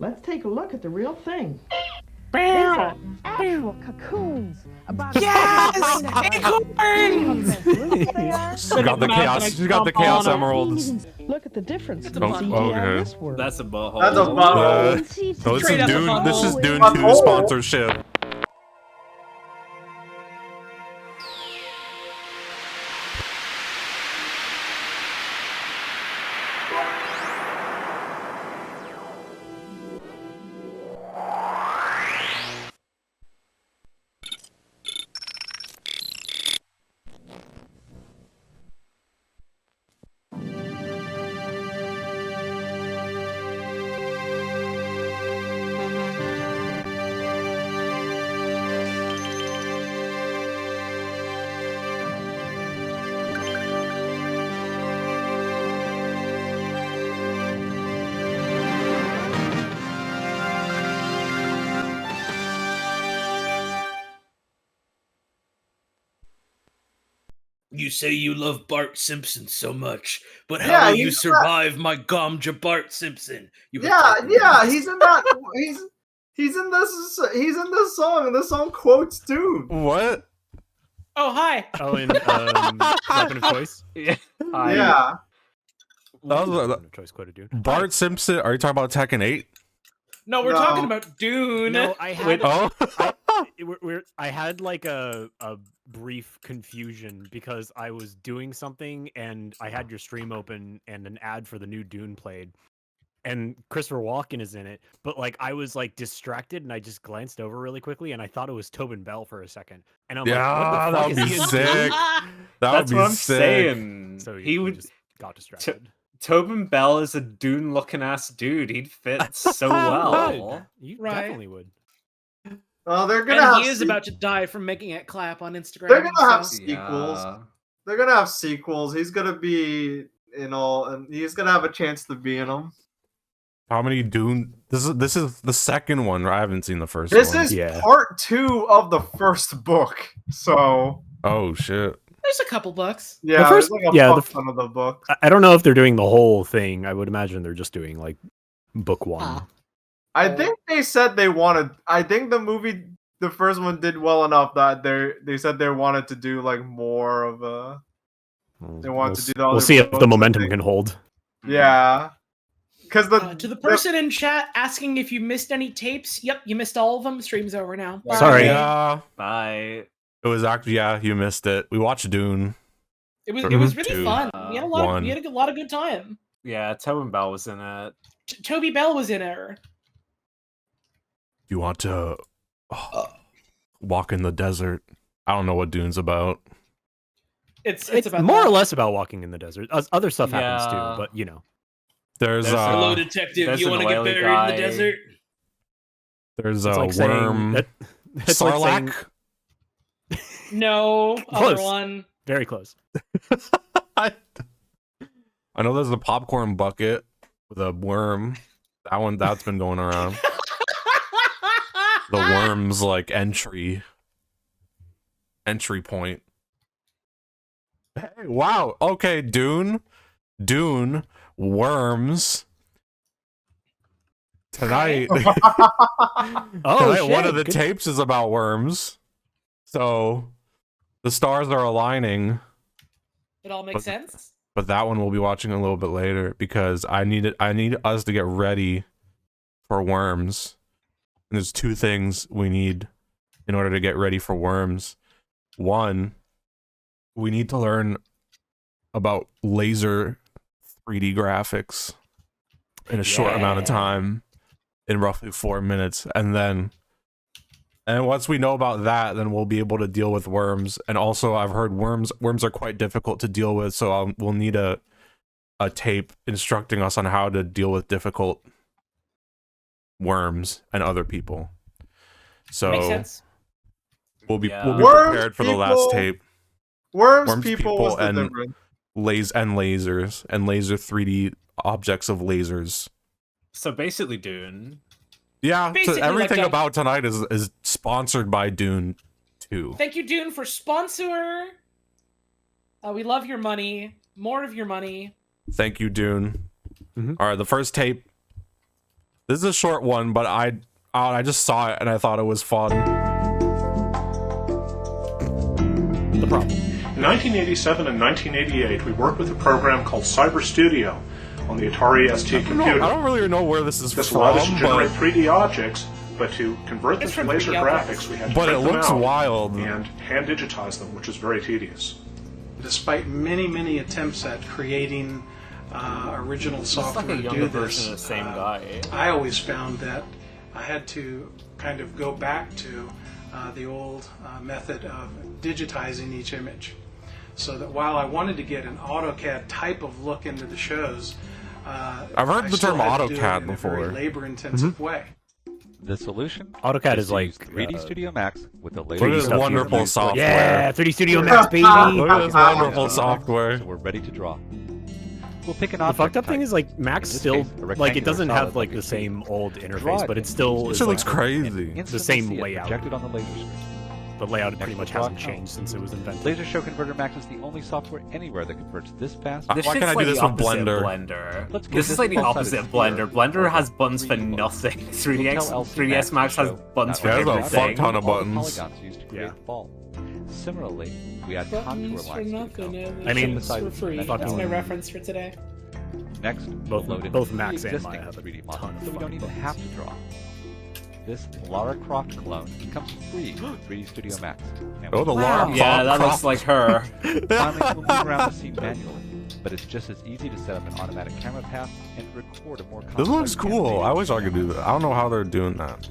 Let's take a look at the real thing. These are actual cocoons. About yes! Acorns! She got the chaos. She got the chaos emeralds. Look at the difference It's a between butthole. CGI and this world. That's a butthole. That's a butthole. So Straight up a butthole. This is Dune 2 Butthole. sponsorship. You say you love Bart Simpson so much, but Yeah, how will you he's survive my Gomja Bart Simpson? You have Yeah, taken yeah, this. he's in that. He's in this song, and this song quotes Dune. What? Oh, hi. Oh, in Weapon of Choice? Yeah. Yeah. That was Weapon of Choice quoted dude. Bart Simpson. Are you talking about Tekken 8? No, we're No. talking about Dune. No, I had Oh, I had like a brief confusion because I was doing something and I had your stream open and an ad for the new Dune played. And Christopher Walken is in it, but like I was like distracted and I just glanced over really quickly and I thought it was Tobin Bell for a second. And I'm yeah, like, what the that fuck would is be he in sick. Dune? That That's would what be I'm sick. saying. So he would. just got distracted. Tobin Bell is a Dune-looking ass dude. He'd fit so well. You Right. definitely would. Well, they're gonna And have. he is about to die from making it clap on Instagram. They're gonna have so- sequels. Yeah. They're gonna have sequels. He's gonna be in all, and he's gonna have a chance to be in them. How many Dune? This is the second one. I haven't seen the first This one. is Yeah. part 2 of the first book. So Oh shit. There's a couple bucks. yeah, The first- there's like a yeah, fuck ton of the book. I don't know if they're doing the whole thing. I would imagine they're just doing like book one. Ah. I think they said they wanted. I think the first one did well enough that they said they wanted to do like more of a. They want to do the We'll other see if books, the I momentum think. can hold. Yeah, because To the person in chat asking if you missed any tapes, yep, you missed all of them. Stream's over now. Bye. Sorry. Yeah. Bye. It was actually you missed it. We watched Dune. It was Mhm. really Two. fun. We had a lot. One. We had a lot of good time. Yeah, Tobin Bell was in it. Toby Bell was in it. You want to walk in the desert? I don't know what Dune's about. It's It's about more that. or less about walking in the desert. Other stuff happens Yeah. too, but you know. There's There's Hello, a detective. there's You an want to get oily buried guy. in the desert? there's It's a like saying worm. that- it's like saying- Sarlacc. No, Close. other one. very close. I know there's a popcorn bucket with a worm. That's been going around. The worm's like entry point. Hey, wow. Okay, Dune, worms. Tonight, Oh, tonight shit. one of the Good- tapes is about worms. So the stars are aligning. It all makes sense. But that one we'll be watching a little bit later because I need us to get ready for worms. And there's two things we need in order to get ready for worms. One, we need to learn about laser 3D graphics in a short amount of time, in roughly 4 minutes, and once we know about that, then we'll be able to deal with worms. And also, I've heard worms are quite difficult to deal with, so we'll need a tape instructing us on how to deal with difficult worms and other people. Makes So sense. we'll be Yeah. Worms, prepared for the last people- tape. Worms, Worms, people was the and difference. Lasers and laser 3D objects of lasers. So basically, Dune. Yeah, Basically, everything like a- about tonight is sponsored by Dune 2. Thank you, Dune, for sponsor. We love your money. More of your money. Thank you, Dune. Mhm. All right, the first tape This is a short one, but I just saw it and I thought it was fun. The problem. In 1987 and 1988, we worked with a program called Cyber Studio on the Atari ST computer. I don't really know where this is This from, allowed us to generate but 3D objects, but to convert them It's to from laser 3D objects. graphics, we had to But print it them looks out wild. and hand digitize them, which was very tedious. Despite many attempts at creating original software like a to younger do version this, of the same guy. I always found that I had to kind of go back to the old method of digitizing each image. So that while I wanted to get an AutoCAD type of look into the shows, I've heard I the still term had to do it AutoCAD in a very before. labor-intensive way. The solution? AutoCAD is like 3D Studio Max with the Look at latest this wonderful software. Yeah, 3D Studio Max, baby. Look at this wonderful software. So we're ready to draw. We'll pick an The object fucked up type. thing is like Max In this still case, a like it rectangular doesn't solid have like like the a same old Draw interface, it but it in still Studio is Shit like looks crazy. and the same instantly see it layout. projected on the laser screen. the layout pretty Next much draw hasn't count. changed since it was invented. Lasershow Converter Max is the only software anywhere that converts this fast. Why This can't shit's I do like this the with opposite of Blender? Blender. Let's get This is this like the full-sided opposite of sphere Blender. Blender over has buttons for 3D nothing. We'll 3ds, tell LC 3ds Max has show buttons for not Yeah, only there's a fuck everything. ton of all the buttons. polygons used to create Yeah. the ball. Similarly, we add contour Buttons for lines to the nothing. cone. I mean, it's for free. Next That's my element. reference for today. Next, Both- we'll load in both the Max and existing Maya have a 3D ton model, of so we don't fucking even buttons. have to draw. This Lara Croft clone comes free with 3D Studio Max. And Oh, the we- Lara Yeah, that Croft. looks like her. Finally, we'll move around the scene manually, but it's just as easy to set up an automatic camera path and record a more This looks complex cool. I wish I could do animation. that. I don't know how they're doing that.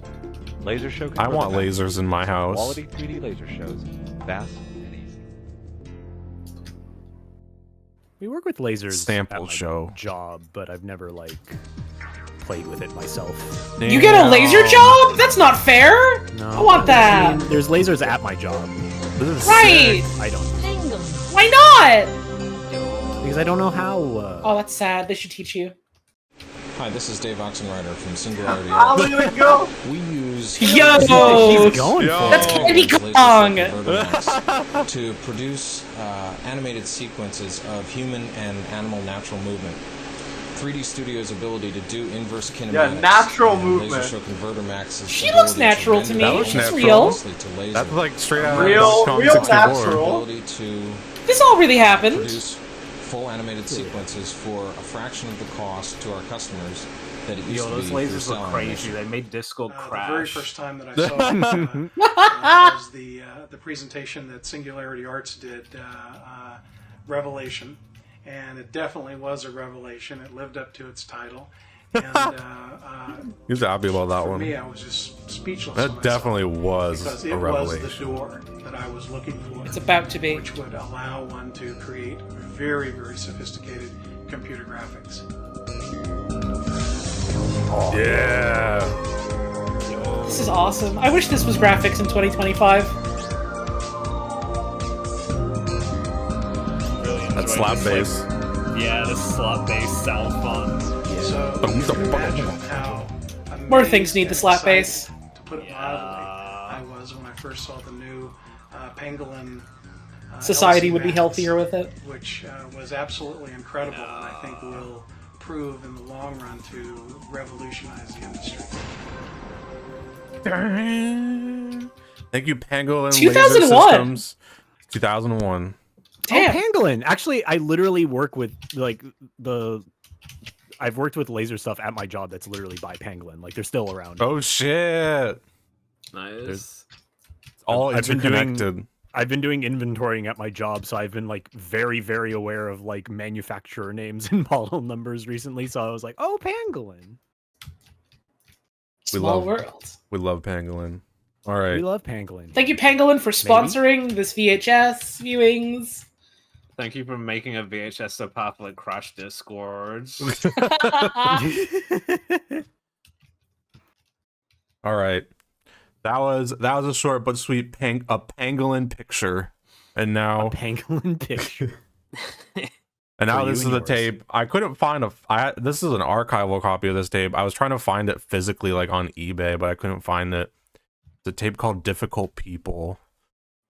Lasershow I Converter want Max. lasers in my house. Quality 3D laser shows, fast and easy. We work with lasers Sample at my show. job, but I've never like played with it myself. You get a laser job? That's not fair. No, I want that. I mean, there's lasers at my job. This is Right. sick. I don't Why not? because I don't know how. Oh, that's sad. They should teach you. Hi, this is Dave Oxenrider from Singularity. How did it go? We use Yo! He's going Yo. for That's it. Candy Laser Kong! Vertimax to produce animated sequences of human and animal natural movement. 3D Studio's ability to do inverse kinematics. Yeah, natural and movement. Lasershow Converter Max's She ability looks natural to render me. That looks She's natural. real. to laser. That's like straight out of Real Donkey Kong 64. natural. Ability to This all really happened. produce full animated sequences for a fraction of the cost to our customers that it used Yo, to those be for lasers look selling crazy. They made Disco The very crash. first time that I saw it was the presentation that Singularity Arts did, Revelation, and it definitely was a revelation. It lived up to its title, and He's happy about that for one. me, I was just speechless. That when I saw definitely it, was because a it was revelation. the door that I was looking for. It's about to be. Which would allow one to create very, very sophisticated computer graphics. Yeah. This is awesome. I wish this was graphics in 2025. That slap bass. Yeah, the slap bass sound fun. So Boom, you can boom, boom. imagine how More things amazed need and the slap excited, bass. To put it mildly, I was when I first saw the new Pangolin. Society LC would be Max, healthier with it. which was absolutely incredible, and I think will prove in the long run to revolutionize the industry. Thank you, Pangolin 2001. Laser Systems. 2001. Damn. Oh, Pangolin. Actually, I literally work with like I've worked with laser stuff at my job that's literally by Pangolin. Like they're still around. Oh shit! Nice. It's all I've been doing- interconnected. I've been doing inventorying at my job, so I've been like very, very aware of like manufacturer names and model numbers recently. So I was like, oh, Pangolin. Small love- world. We love Pangolin. All right. We love Pangolin. Thank you, Pangolin, for sponsoring this VHS viewings. Thank you for making a VHS so popular it crashed Discords. All right. That was a short but sweet Pangolin picture, and now Pangolin picture. And now For this you is and the yours. tape. I couldn't find this is an archival copy of this tape. I was trying to find it physically, like on eBay, but I couldn't find it. It's a tape called Difficult People.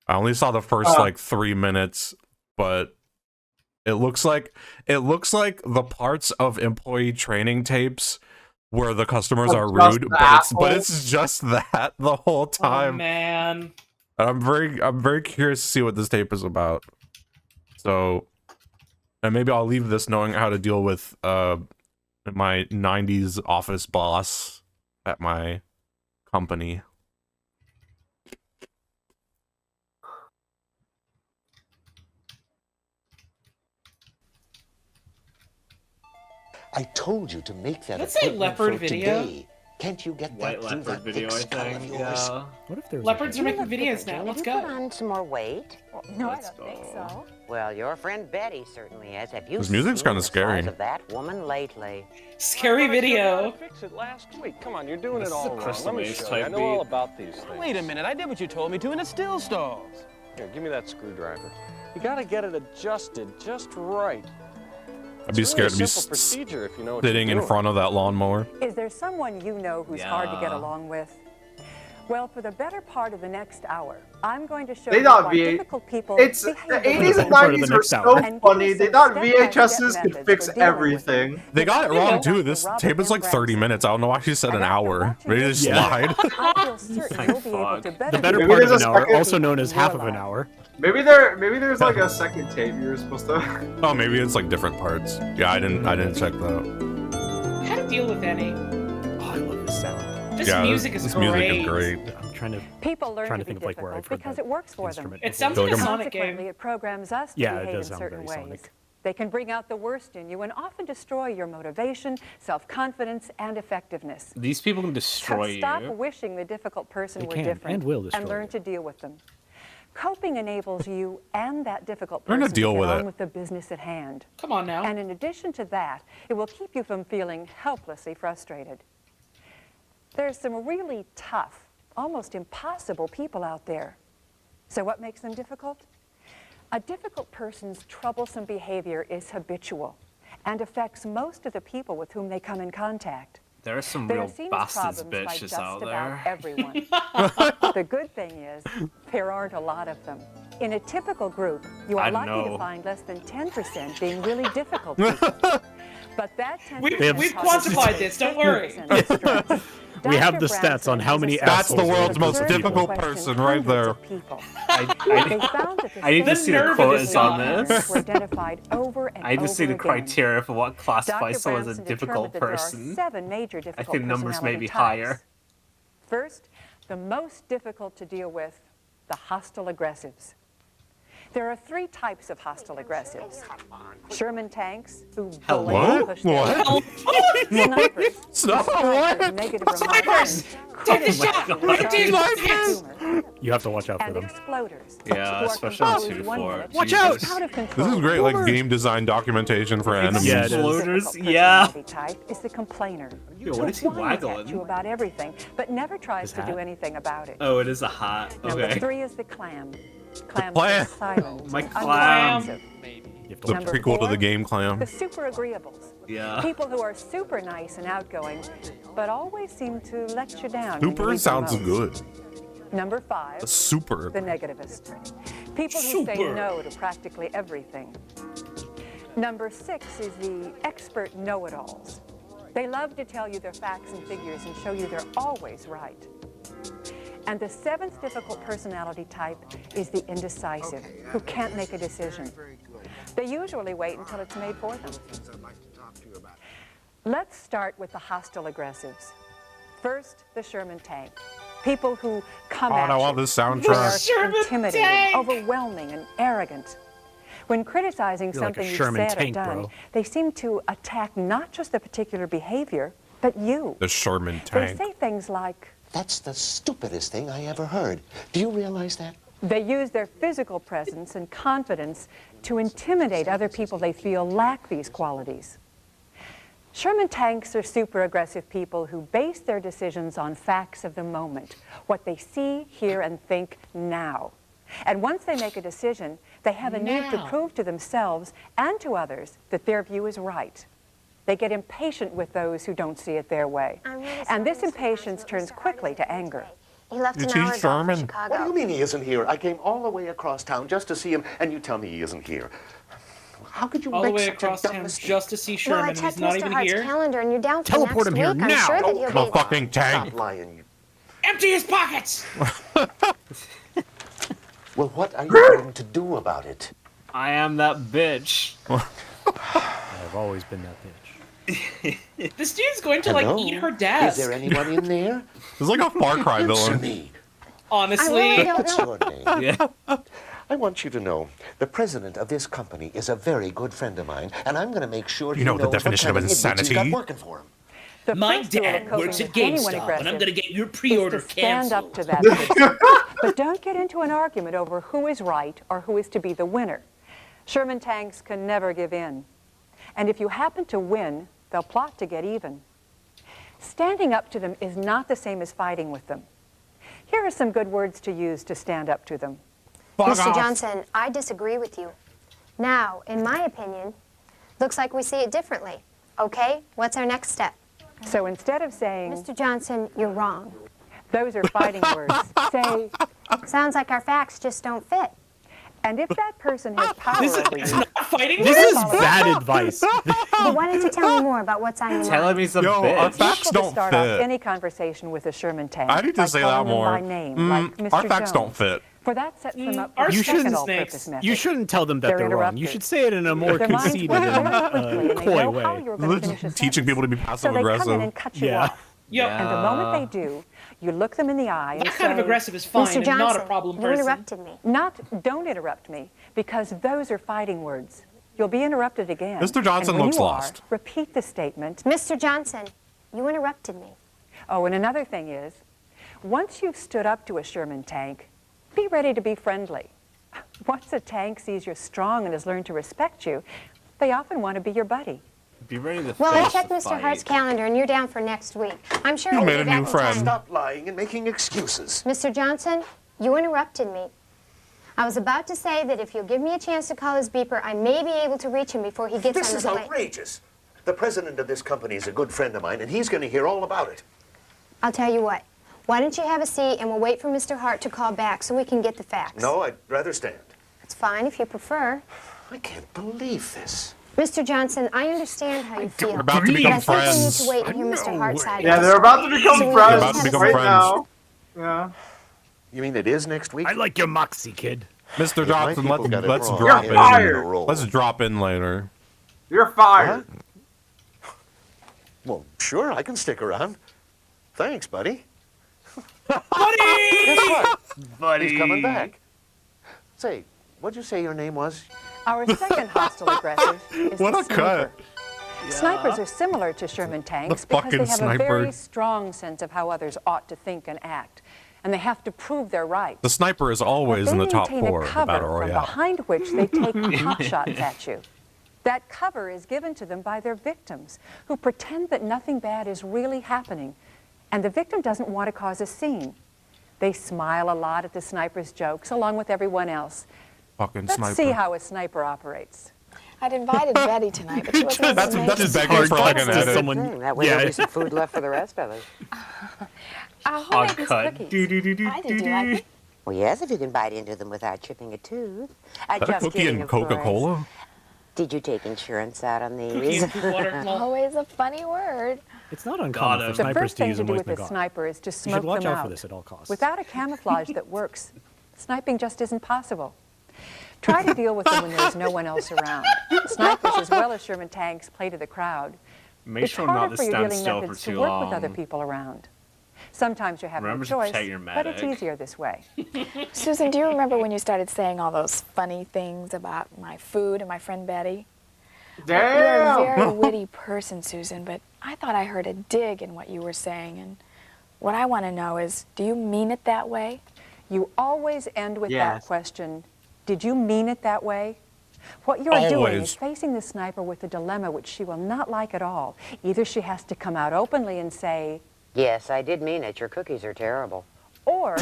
I only saw the first like 3 minutes, but it looks like the parts of employee training tapes where the customers Oh, are just rude, the but asshole? it's just that the whole Oh, time. man. I'm very curious to see what this tape is about. So, and maybe I'll leave this knowing how to deal with my 90s office boss at my company. I told you to make that Let's say appointment leopard for video. today. Can't you get White that through leopard that video, I thick skull of think. yours? Yeah. What if there's Leopards are You making look videos different, now. Jane. Let's Have you go. put on some more weight? No, Let's I don't think go. so. Well, your friend Betty certainly has. Have you This music's seen kinda the scary. size of that woman lately? Scary video. Fix it last week. Come on, you're doing This it is all a wrong. Crystal Let me Maze show you. type I know all beat. about these things. Wait a minute, I did what you told me to in a still stalls. Here, give me that screwdriver. You gotta get it adjusted just right. I'd be It's really scared to be a simple procedure if you know what sitting you're in doing. front of that lawnmower. Is there someone you know who's hard to get Yeah. along with? Well, for the better part of the next hour, I'm going to show They you thought why V8 difficult people It's behave the the way 80s they and do. 90s were so And funny. give They us thought some VHSs step-by-step could methods fix for dealing with everything. They got it wrong Yeah. too. This tape is like 30 minutes. I don't know why she said an hour. Maybe they just lied. I feel certain you'll be able to better The better Maybe part of there's an a hour, second- also known as half of an hour. Maybe there's like a second tape you're supposed to. Oh, maybe it's like different parts. Yeah, I didn't check that. How to deal with any. Oh, I love this sound. This yeah, music is this great. music is great. I'm trying to People learn trying to to think be of like where I've difficult heard because that it works for them. instrument It before. sounds Feel like like a I'm- Sonic game. Consequently, it programs us to Yeah, it behave does in sound certain very ways. Sonic. They can bring out the worst in you and often destroy your motivation, self-confidence, and effectiveness. These people can destroy So stop you. wishing the difficult person They were can, different and will destroy learn you. to deal with them. Coping enables you and that difficult Learn person to deal get with on it. with the business at hand. Come on now. And in addition to that, it will keep you from feeling helplessly frustrated. There's some really tough, almost impossible people out there. So what makes them difficult? A difficult person's troublesome behavior is habitual and affects most of the people with whom they come in contact. There are some They real are seen as bastards problems by bitches just out about there. everyone. The good thing is, there aren't a lot of them. In a typical group, you are I likely know. to find less than 10% being really difficult people. But that 10% We've causes quantified this, don't worry. 50% stress. We have the Dr. stats on how many That's the assholes world's are most difficult people. difficult person right there. They I found that the I need to same see the nerve of quotas this on guy. this. were identified over and I need to see over the again. criteria for what Dr. classifies someone as a Branson difficult determined that there are person. 7 major I difficult think numbers may be personality higher. types. First, the most difficult to deal with, the hostile aggressives. There are 3 types of hostile aggressives. Sherman tanks, who Hell, bully what? and push their What? snipers, Stop, who what? with negative Snipers! remarks, Take the critics shot! who What charge do you with do? humor, You have to watch out for and them. exploders. Yeah, who are especially on composed 1 2-4. minute, Watch out! out of control. This is great, like game design documentation for enemies. Yeah, it is. Exploders, Difficult yeah. personality type is the complainer. Yo, what is he Who whines at you waggling? about everything, but never tries His to do hat? anything about it. Oh, it is a hat. Number Okay. 3 is the clam. Clam clam. is silent, My and clam. unresponsive. You have to The watch out. Number prequel to the 4, game Clam. The super agreeables. Yeah. People who are super nice and outgoing, but always seem to let you down. when you Super need them sounds most. good. Number 5, Super. the negativist. People who say Super. no to practically everything. Number 6 is the expert know-it-alls. They love to tell you their facts and figures and show you they're always right. And the 7th difficult personality type is the indecisive, who can't make a decision. They usually wait until it's made for them. Let's start with the hostile aggressives. First, the Sherman tank. People who come Oh, at I you. love this They are soundtrack. Sherman intimidating, tank! overwhelming, and arrogant. When criticizing You're like a something you've Sherman said tank, or done, bro. they seem to attack not just the particular behavior, but you. The Sherman They tank. say things like, That's the stupidest thing I ever heard. Do you realize that? they use their physical presence and confidence to intimidate other people they feel lack these qualities. Sherman tanks are super aggressive people who base their decisions on facts of the moment, what they see, hear, and think now. And once they make a decision, they have a need to Now. prove to themselves and to others that their view is right. They get impatient with those who don't see it their way. And this impatience turns quickly to anger. He left Is an he hour ago for Sherman? Chicago. What do you mean he isn't here? I came all the way across town just to see him, and you tell me he isn't here. How could you All the make way such a across dumb town mistake? just to see Well, Sherman. I He's checked not Mr. even Hart's here. calendar, and you're down for Teleport next him here week. I'm now. sure that he'll The be. fucking tank. Stop lying. Empty his pockets! Well, what are you going to do about it? I am that bitch. I've always been that bitch. This dude's going to, like, Hello? eat her desk. Is there anyone in there? It's like a Far Cry Answer villain. me. Honestly. What's your name? Yeah. I want you to know the president of this company is a very good friend of mine, and I'm going to make sure You he know the knows definition what of kind idiots he's insanity? got working for him. The My first rule of dad coping works at with anyone GameStop, aggressive and I'm going to get your is pre-order to stand canceled. up to that person. But don't get into an argument over who is right or who is to be the winner. Sherman tanks can never give in. And if you happen to win, they'll plot to get even. Standing up to them is not the same as fighting with them. Here are some good words to use to stand up to them. Mr. Johnson, I disagree with you. Now, in my opinion, looks like we see it differently. Okay, what's our next step? So instead of saying, Mr. Johnson, you're wrong. those are fighting words, say, sounds like our facts just don't fit. And if that person has power This over is you, not fighting This words? is bad advice. Well, why don't you tell me more about what's on your mind? Telling me some Yo, our bitch. facts to don't start off fit. any conversation with a Sherman tank. I need to by say that calling them more. by name, like Mr. Our facts Jones. don't fit. For that sets them up Our for You the second shouldn't all-purpose method. You shouldn't tell them that They're they're wrong. You interrupted. should say it in a more Their minds conceited work and very quickly, and they coy know how way. you're going to finish a Teaching sentence. people to be So passive they come in aggressive. and cut you Yeah. off. Yep. And the moment they do, you look them in the eye and That say, kind of aggressive is fine Mr. and Johnson, not a problem you person. interrupted me. not, don't interrupt me, because those are fighting words. You'll be interrupted again. Mr. Johnson and when looks you lost. Are, repeat the statement. Mr. Johnson, you interrupted me. Oh, and another thing is, once you've stood up to a Sherman tank, be ready to be friendly. Once a tank sees you're strong and has learned to respect you, they often want to be your buddy. Be ready to Well, I finish checked the Mr. Hart's fight. calendar, and you're down for next week. I'm sure You we'll made be a back new in friend. time. Stop lying and making excuses. Mr. Johnson, you interrupted me. I was about to say that if you'll give me a chance to call his beeper, I may be able to reach him before he gets This on is the plane. outrageous. The president of this company is a good friend of mine, and he's going to hear all about it. I'll tell you what. Why don't you have a seat, and we'll wait for Mr. Hart to call back so we can get the facts. No, I'd rather stand. It's fine if you prefer. I can't believe this. Mr. Johnson, I understand how you feel. We're about to become But I think we need friends. to wait and hear Mr. Hart's side Yeah, of the they're about to story. become So we friends can About to have a become right friends. now. Yeah. You mean it is next week? I like your moxie, kid. Mr. If my Johnson, people got it let's wrong, drop You're in. fired. Let's drop in later. You're fired. Well, sure, I can stick around. Thanks, buddy. Buddy! Guess what? Buddy. He's coming back. Say, what'd you say your name was? Our second hostile aggressive is What the a sniper. cut. Snipers are similar to Sherman tanks The because they fucking have sniper. a very strong sense of how others ought to think and act, and they have to prove their right. The sniper is always They in the top maintain 4 a of the cover Battle from Royale. behind which they take pot shots at you. That cover is given to them by their victims, who pretend that nothing bad is really happening, and the victim doesn't want to cause a scene. They smile a lot at the sniper's jokes, along with everyone else. Fucking Let's sniper. see how a sniper operates. I'd invited Betty tonight, but she wasn't That's able to make just it. begging for like an edit. That way there'll be some food left for the rest of us. Who made these cut. cookies? I did. Do you like them? Well, yes, if you can bite into them without chipping a tooth. Is that a Just cookie kidding, and of course. Coca-Cola? Did you take insurance out on Cookie these? and peanut butter. Always a funny word. It's not uncommon for The snipers first to thing use to a do moist with a McGaw. sniper is to You smoke should watch them out out. for this at all costs. Without a camouflage that works, sniping just isn't possible. Try to deal with them when there's no one else around. Snipers, as well as Sherman tanks, play to the crowd. Make It's sure not harder to for your stand dealing still for methods to too work with other long. people around. Sometimes you have Remember no to choice, protect your but it's medic. easier this way. Susan, do you remember when you started saying all those funny things about my food and my friend Betty? You're a very Damn. witty person, Susan, but I thought I heard a dig in what you were saying, and what I want to know is, do you mean it that way? You always end with that Yes. question, did you mean it that way? What you're doing Always. is facing the sniper with a dilemma which she will not like at all. Either she has to come out openly and say, Yes, I did mean it. Your cookies are terrible. or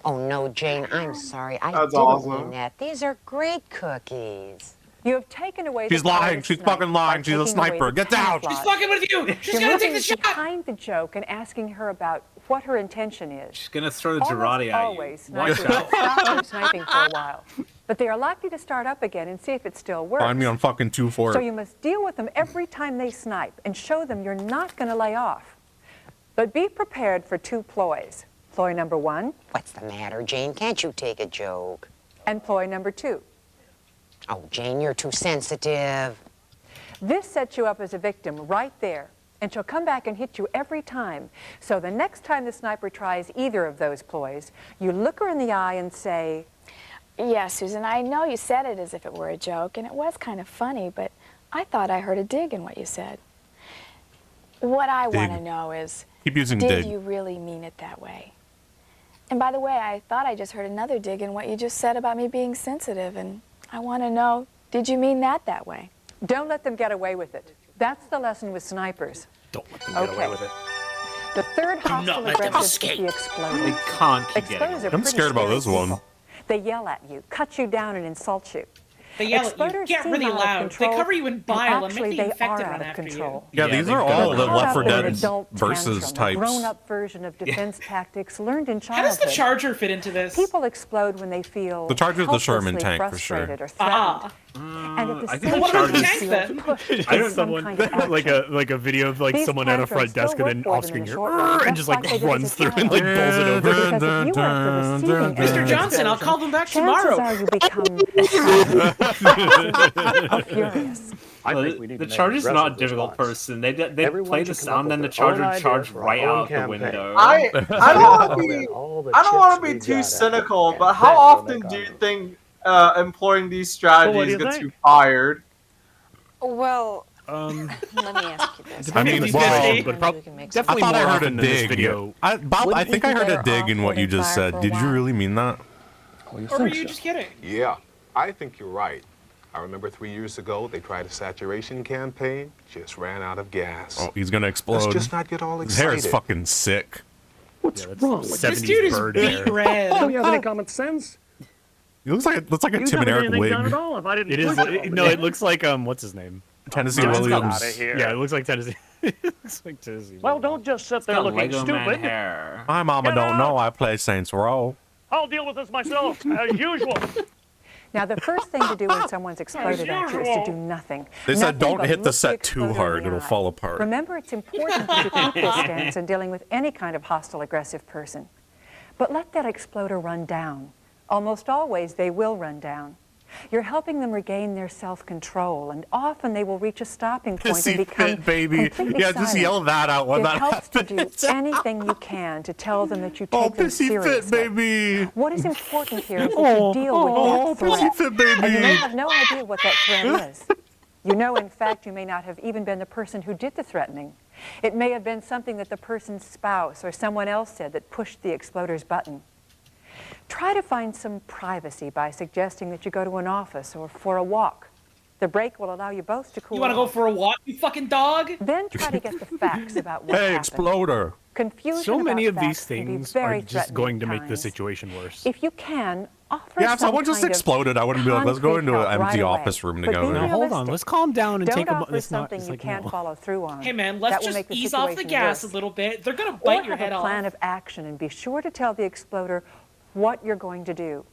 Oh, no, Jane, I'm sorry. I That's didn't awesome. mean that. These are great cookies. You have taken away She's the power lying. to She's snipe fucking by lying. She's a taking away sniper. the Get down. camouflage. She's fucking with you. She's You're gonna take the moving shot. behind the joke and asking her about what her intention is. She's gonna throw the Girardi at Always, you. Watch snipers out. stop their sniping for a while, but they are likely to start up again and see if it still works. Find me on fucking 2-4. So you must deal with them every time they snipe and show them you're not going to lay off. But be prepared for 2 ploys. Ploy number 1. What's the matter, Jane? Can't you take a joke? And ploy number 2. Oh, Jane, you're too sensitive. This sets you up as a victim right there, and she'll come back and hit you every time. So the next time the sniper tries either of those ploys, you look her in the eye and say, Yeah, Susan, I know you said it as if it were a joke, and it was kind of funny, but I thought I heard a dig in what you said. What I want to know is, Keep using did dig. you really mean it that way? And by the way, I thought I just heard another dig in what you just said about me being sensitive, and I want to know, did you mean that way? don't let them get away with it. That's the lesson with snipers. Don't let them get away with it. The third hostile let them aggressive is escape. the exploder. They can't keep Exploders getting are away. I'm pretty scared about scary this one. people. They yell at you, cut you down, and insult you. They yell at you, Exploders get seem really out of loud. They control, cover you in bile and actually make the they infected are run out of after control. Yeah, these are all the Left 4 Dead versus tantrum, types. A grown-up version of defense tactics learned in How does childhood. the Charger fit into this? People explode when they feel The Charger's the Sherman helplessly tank for sure. frustrated or threatened. And at the I same think time, the they Charger's- feel then. pushed I into don't some someone kind of like a video of like These someone at a front tantrums desk and will then work for off them screen in the here short run, and just just like like they did runs as a through and like child. pulls it over. Because if you are at the receiving end Mr. of Johnson, I'll explosion, call them back chances tomorrow. are you become furious. I think we need the Charger's not a difficult person. They play the sound and the Charger charged right out the window. I don't want to be too cynical, but how often do you think employing these strategies gets you fired? Well, let me ask you this. I mean, well, but I definitely thought I more heard a often than this dig. video. Bob, I think I heard a dig in what you just said. Did you really mean that? Or were you just kidding? Yeah, I think you're right. I remember 3 years ago, they tried a saturation campaign, just ran out of gas. Oh, he's gonna explode. Let's just not get all His hair excited. is fucking sick. What's wrong with This dude is beat red. Don't you have any common sense? He looks like a You Tim and never Eric did anything done wig. at all if I didn't It is. push it. No, it looks like what's his name? Tennessee John's got- Williams. Yeah, it looks like Tennessee. It looks like Tennessee. Well, don't just sit there got looking Lego Man stupid. hair. My mama Get don't out. know I play Saints Row. I'll deal with this myself, as usual. Now, the first thing to do when someone's exploded at you is to do nothing. They said Nothing don't but hit the look set too exploder hard; in the it'll eye. fall apart. Remember, it's important that you keep this stance in dealing with any kind of hostile, aggressive person. But let that exploder run down. Almost always, they will run down. You're helping them regain their self-control, and often they will reach a stopping point Pissy and become fit, baby. completely Yeah, just silent. yell that out when it that helps happens. to do anything you can to tell them that you Oh, take them pissy seriously. fit, baby. What is important here is that Oh, you deal with oh, that threat. pissy fit, baby. And you may have no idea what that threat is. You know, in fact, you may not have even been the person who did the threatening. It may have been something that the person's spouse or someone else said that pushed the exploder's button. Try to find some privacy by suggesting that you go to an office or for a walk. The break will allow you both to cool You want to go off. for a walk, you fucking dog? Then try to get the facts about what Hey, happened. exploder. Confusion So many about of these facts can be things very are just threatening going to at make the times. situation worse. If you can, offer Yeah, if some someone just kind of exploded, I wouldn't be like, let's go concrete into an help right empty away. office room But be together. Now, hold on, realistic. let's calm down and Don't take a. offer It's not. something It's you like, can't no. follow through on. Hey man, That let's will just make the ease off the situation gas worse. a little bit. They're gonna Or bite your have head a off. plan of action and be sure to tell the exploder what you're going to do.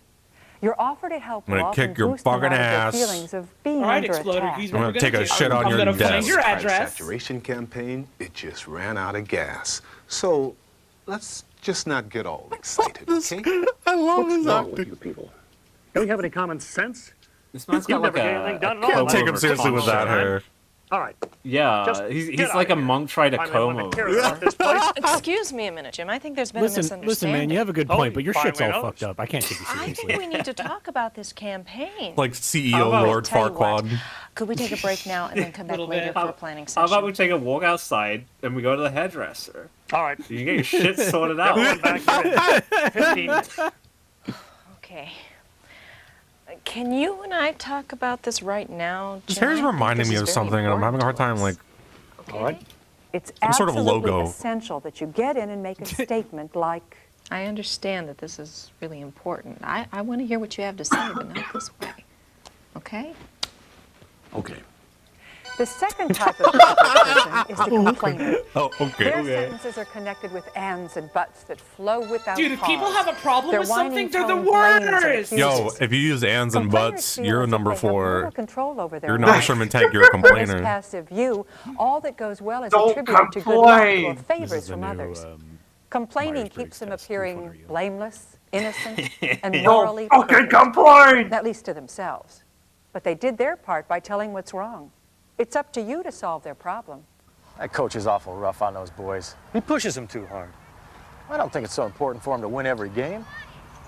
Your offer to help I'm will gonna often kick your boost them fucking out of their ass. feelings of being All right, under exploder, attack. here's I'm what gonna we're take a do. shit on I'm your gonna find desk. your Tried a address. saturation campaign, it just ran out of gas. So let's just not get all excited, okay? I love What's this wrong actor. with you people? Don't you have any common sense? This man's You've got like never a. get anything done at a all. comb Can't take over him seriously with top. that hair. All right. Yeah, Just he's get like out a of monk tried to I'm the comb one over. that cares about this place. Excuse me a minute, Jim. I think there's been a Listen, misunderstanding. man, you have a good point, but your shit's finally all knows. fucked up. I can't take you I seriously. think we need to talk about this campaign. Like How CEO about- Lord Tell you what, Farquaad. Could we take a break now and then come back Little later bit. for a planning How session? about we take a walk outside and we go to the hairdresser? All right. You can get your shit sorted out. Everyone back here in 15 minutes. Okay. Can you and I talk about this right now? His Jim? I hair's think reminding this me is of very something, and I'm having a hard time, important like, to us. All right. It's Some sort of absolutely logo. essential that you get in and make a statement like, I understand that this is really important. I want to hear what you have to say, but not this way. Okay? Okay. The second type of person is the complainer. Oh, okay. Their sentences are connected with ands and buts that flow without Dude, if pause. people have a problem Their with something, whining they're the tone blames and worst. Yo, accuses. if you use ands and Complainers buts, feel you're as if number they have little 4. control over their You're not a lives. Sherman tank, you're a From this complainer. passive view, all that goes well is Don't attributed to good luck or complain. favors from others. Complaining keeps them appearing blameless, innocent, and Don't morally fucking perfect, complain! at least to themselves. But they did their part by telling what's wrong. It's up to you to solve their problem. That coach is awful rough on those boys. He pushes them too hard. I don't think it's so important for him to win every game.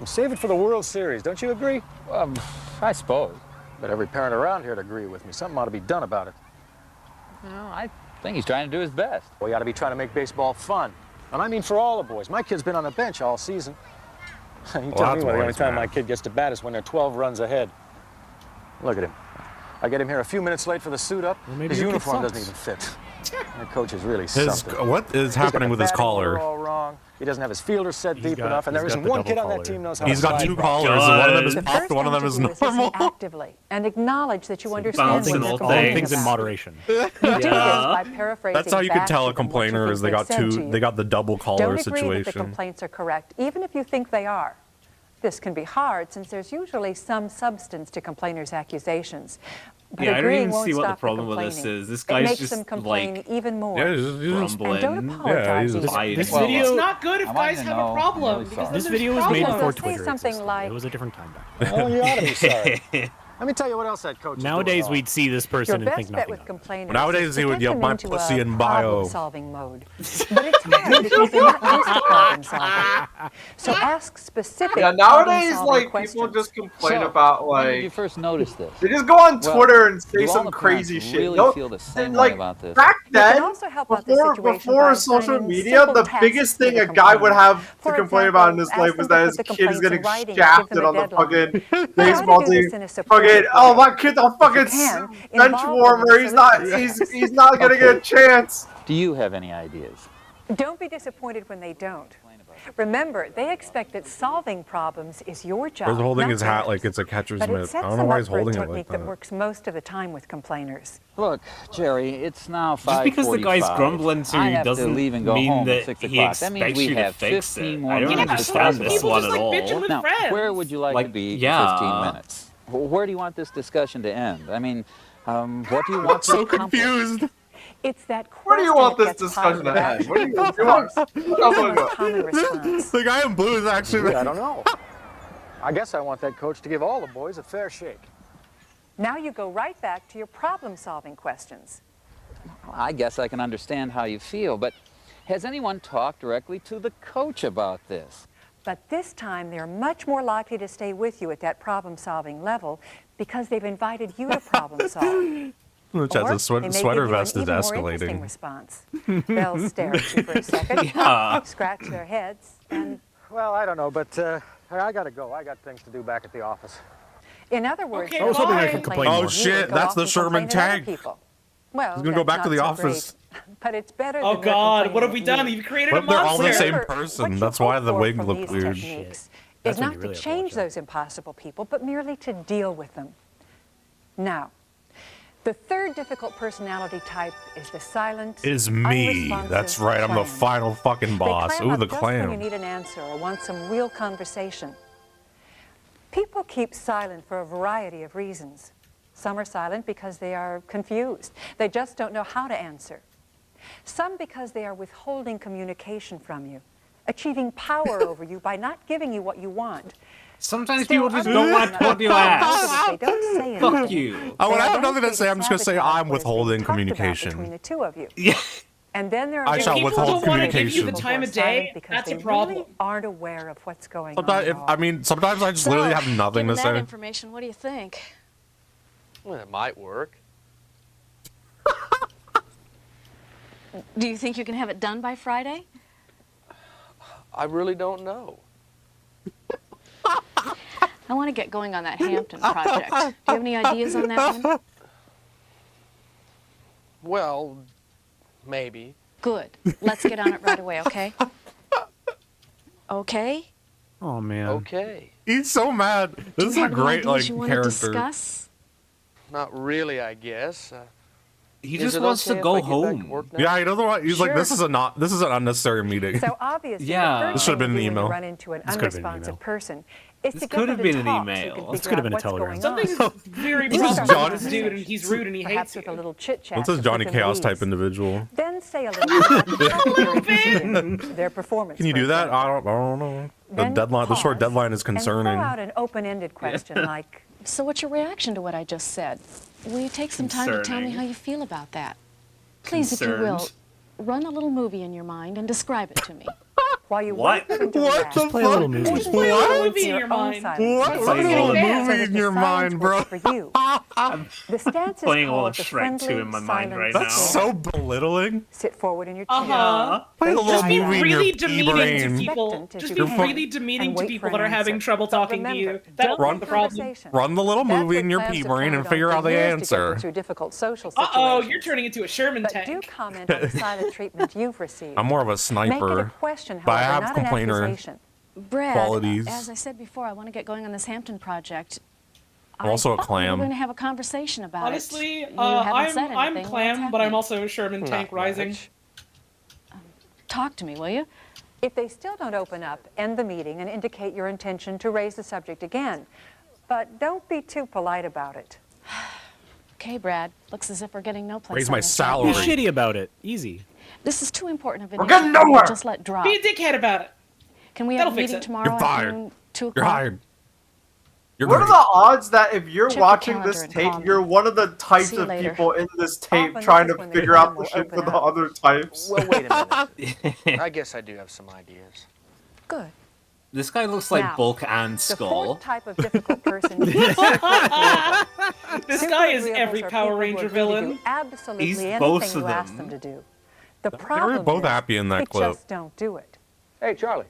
Save it for the World Series, don't you agree? I suppose. But every parent around here would agree with me. Something ought to be done about it. No, I think he's trying to do his best. Well, he ought to be trying to make baseball fun. And I mean for all the boys. My kid's been on the bench all season. You tell me what the only time my kid gets to bat is when they're 12 runs ahead. Look at him. I get him here a few minutes late for the suit-up. His uniform doesn't even fit. The coach is really something. What is happening with his collar? All wrong. He doesn't have his fielder set deep enough, and there isn't one kid on that team knows how He's to got slide 2 ball. collars, and one of them is The popped, first one of them thing is to do is listen normal. actively and acknowledge that you understand what they're All complaining things in about. moderation. You do this by paraphrasing That's how you can back tell to a them what you complainer think is they got said to you. they got the double collar Don't agree that the situation. complaints are correct, even if you think they are. This can be hard since there's usually some substance to complainers' accusations. But Yeah, I don't agreeing even won't see what the stop problem with this complaining. is. This It guy's makes just them complain even more. grumbling. And don't apologize. This video is not good if guys have a problem. Because This then video there's was made problems. before Twitter something existed. like- It was a different time back then. Oh, you ought to be sorry. Let me tell you what else that coach is doing Nowadays, wrong. we'd see this person Your and best think bet nothing with of it. complainers Nowadays, is he to would get yell, them "My into pussy a in bio." problem-solving mode. But it's hard because they're not used to problem solving. So ask specific Yeah, nowadays, problem-solving like, questions. people just complain So, about, when did you like... first notice this? They just go on Well, Twitter and say do all some the crazy parents shit. really No, feel the same like, way about this? back You can then, also help out the situation before by social assigning media, simple the tasks biggest to thing the a guy would complainer. have to For complain about in example, his life ask was them that to his put the kid is complaints getting in writing and give shafted them a on the deadline. fucking Try to baseball do this team. in a supportive Fucking, oh, way. my kid's a fucking If you can, bench involve them warmer. in He's not, solution he's not gonna get a chance. Do you have any ideas? Don't be disappointed when they don't. Remember, they expect that solving problems is your job. He's holding not his hat theirs. like it's a catcher's But it mitt. sets I don't know them why up he's for a holding it like technique that. that works most of the time with complainers. Look, Jerry, it's now 5:45. Just because the guy's grumbling to I you have to doesn't leave and go mean home that at 6 he o'clock. That means expects we you to have fix 15 it. more I don't minutes to understand discuss this it. one at all. Now, where would you like to be yeah. in 15 minutes? Where do you want this discussion to end? I mean, what do you want to accomplish? Confused. It's that Where do you question want that this gets discussion to positive end? What do you action. want? Sometimes it's the most common response. The guy in blue is actually. I don't know. I guess I want that coach to give all the boys a fair shake. Now you go right back to your problem-solving questions. I guess I can understand how you feel, but has anyone talked directly to the coach about this? But this time, they're much more likely to stay with you at that problem-solving level because they've invited you to problem solve. Which Or has a they may sweater give you an vest is even more interesting escalating. response. They'll stare at you for a second, Yeah. scratch their heads, and Well, I don't know, but I gotta go. I got things to do back at the office. in other words, I was hoping I could complain Oh more. shit, go that's off the and Sherman complain at other tag. people. Well, He's gonna go that's back to not the so office. great, but it's better Oh than they're God, what have we complaining done? at You've created What a if they're all the monster. same Remember, person? what you That's why hope the for wig from looked these weird. techniques That's is when not you to really change those impossible people, but merely to deal with them. Now, the third difficult personality type is the silent, Is me. unresponsive That's right. I'm the clam. final fucking boss. They clam Ooh, up the just when you clam. need an answer or want some real conversation. People keep silent for a variety of reasons. Some are silent because they are confused. They just don't know how to answer. Some because they are withholding communication from you, achieving power over you by not giving you what you want. Sometimes Still, people just others don't want are to talk to your not ass. They don't say Fuck anything. you. Oh, when They I are have nothing to then say, I'm just gonna say sabotage I'm what is being withholding talked about communication. between the two of you. Yeah. And then there are I shall people withhold who don't want to give you communication. the time of who are silent day, because that's they a problem. really aren't aware of what's going Sometimes, on. at all. sometimes I just literally have nothing to Given that say. information, what do you think? Well, it might work. Do you think you can have it done by Friday? I really don't know. I want to get going on that Hampton project. Do you have any ideas on that one? Well, maybe. Good. Let's get on it right away, okay? Okay? Oh man. Okay. He's so mad. This is Do you a have any great ideas like you want to character. discuss? not really, I guess. He Is just it wants okay to if go I get back to home. work now? Yeah, he doesn't want. He's like, Sure. this is an unnecessary meeting. So obviously, Yeah. the first This should have thing been to an do when you email. run into an This could have been an unresponsive email. person is This to could get have them to been an talk so you email. can This figure could have out been a what's telegram. going Something's on. very This is wrong with Johnny- this dude, and he's rude and he Perhaps hates with a you. little chit chat. What's this Johnny Chaos type individual? Then say a little about the time period, their performance. Can you for do that? example. I don't know. The Then deadline, the short pause deadline is And concerning. throw out an open-ended question like, So what's your reaction to what I just said? Will you take some time to tell me Concerning. how you feel about that? Please, if you will, Concerned. run a little movie in your mind and describe it to me. while you What? wait for them to What react, the Play a little fuck? movie. Play a little What? movie in your mind. What? Playing What a a little movie movie in your mind, bro? For you. The stance is Playing a little called the Shrek 2 friendly, in my mind silent right That's now. so belittling. Sit forward in your chair. Uh-huh. Play a Face little your Be movie eyes. in your really pea demeaning to brain. people. Expectant as Just you be can. really demeaning And to wait people for that are an having answer. trouble But talking to remember, you. That'll don't run the problem. conversation. Run the little That's movie what in your plans pea have brain and carried on figure for out the years to get them answer. through difficult social Uh-oh, situations. you're turning into a Sherman But tank. do comment on the silent treatment you've received. I'm more of a Make it a sniper, question, but I however, have not an complainer accusation. Brad, qualities. as I said before, I want to get going on this Hampton project. I'm also a I thought we were clam. going to have a conversation about Honestly, it. You haven't said I'm anything. Clam, What's but I'm happening? also a Sherman tank rising. Talk to me, will you? If they still don't open up, end the meeting and indicate your intention to raise the subject again. But don't be too polite about it. Okay, Brad. Looks as if we're getting no place. Raise on my this salary. right Be now. shitty about it. Easy. This is too important of an We're issue getting for me to nowhere. just let drop. Be a dickhead about it. Can we have That'll a fix meeting it. tomorrow You're fired. afternoon, 2 o'clock? You're hired. You're What are great. the odds that if you're Check the watching calendar this and tape, call me. you're one of the types See you of later. people in this tape Often trying this to is when the figure film out the will shit for open the up. other types? Well, wait a minute. I guess I do have some ideas. Good. This guy looks like Now, Bulk and The Skull. fourth type of difficult person is This Super guy is agreeables every are Power people who Ranger agree to do villain. absolutely He's anything both you of ask them. them to do. The They were problem both is happy in that they clip. just don't do it. Hey, Charlie.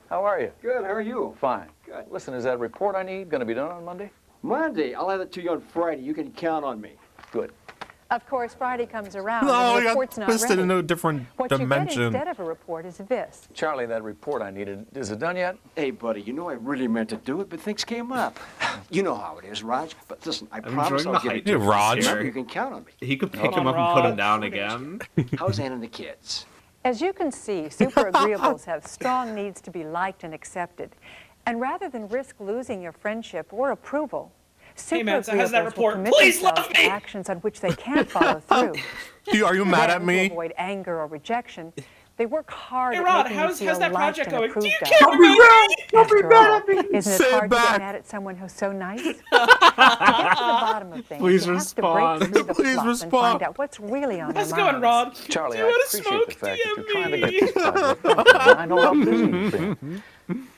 How are you? Good, how are you? Fine. Good. Listen, is that report I need going to be done on Monday? Monday, I'll have it to you on Friday. You can count on me. Good. Of course, Friday comes around No, and I the got report's not twisted ready. into a different What you get dimension. instead of a report is this. Charlie, that report I needed, is it done yet? Hey, buddy, you know I really meant to do it, but things came up. You know how it is, Raj. But listen, I promise enjoying I'll the get it hype to you. Hey, Raj. Remember, you can count on me. He could pick Come him on, up and put him Raj. down again. How's Ann and the kids? As you can see, super agreeables have strong needs to be liked and accepted. And rather than risk losing your friendship or approval, super man, so how's that agreeables will report? commit Please themselves love to me! actions on which they can't follow through. Are you mad at Then, me? to avoid anger or rejection, they work hard Hey, at Rod, making how's you feel that liked project and going? Do approved you of. care about me? After all, isn't it Say hard to back. get mad at someone who's so nice? To get to the bottom of things, Please you have respond. to break through the Please fluff and respond. find out what's really on How's it their going, minds. Rod? Charlie, Do you I wanna appreciate smoke? the fact that you're DM trying to me. get this project done. I know how busy you've been.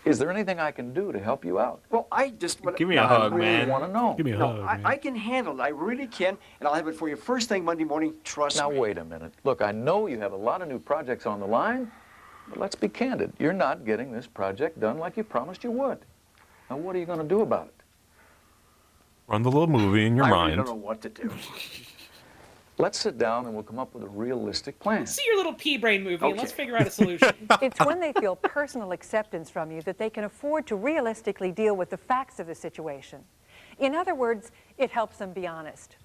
Is there anything I can do to help you out? Well, I just... Give me a I hug, really man. want to know. Give me a No, hug, man. I can handle it. I really can, and I'll have it for you first thing Monday morning. Trust Now, me. wait a minute. Look, I know you have a lot of new projects on the line, but let's be candid. You're not getting this project done like you promised you would. Now, what are you going to do about it? Run the little movie in your I really mind. don't know what to do. Let's sit down and we'll come up with a realistic plan. See your little pea brain movie and let's Okay. figure out a solution. It's when they feel personal acceptance from you that they can afford to realistically deal with the facts of the situation. In other words, it helps them be honest.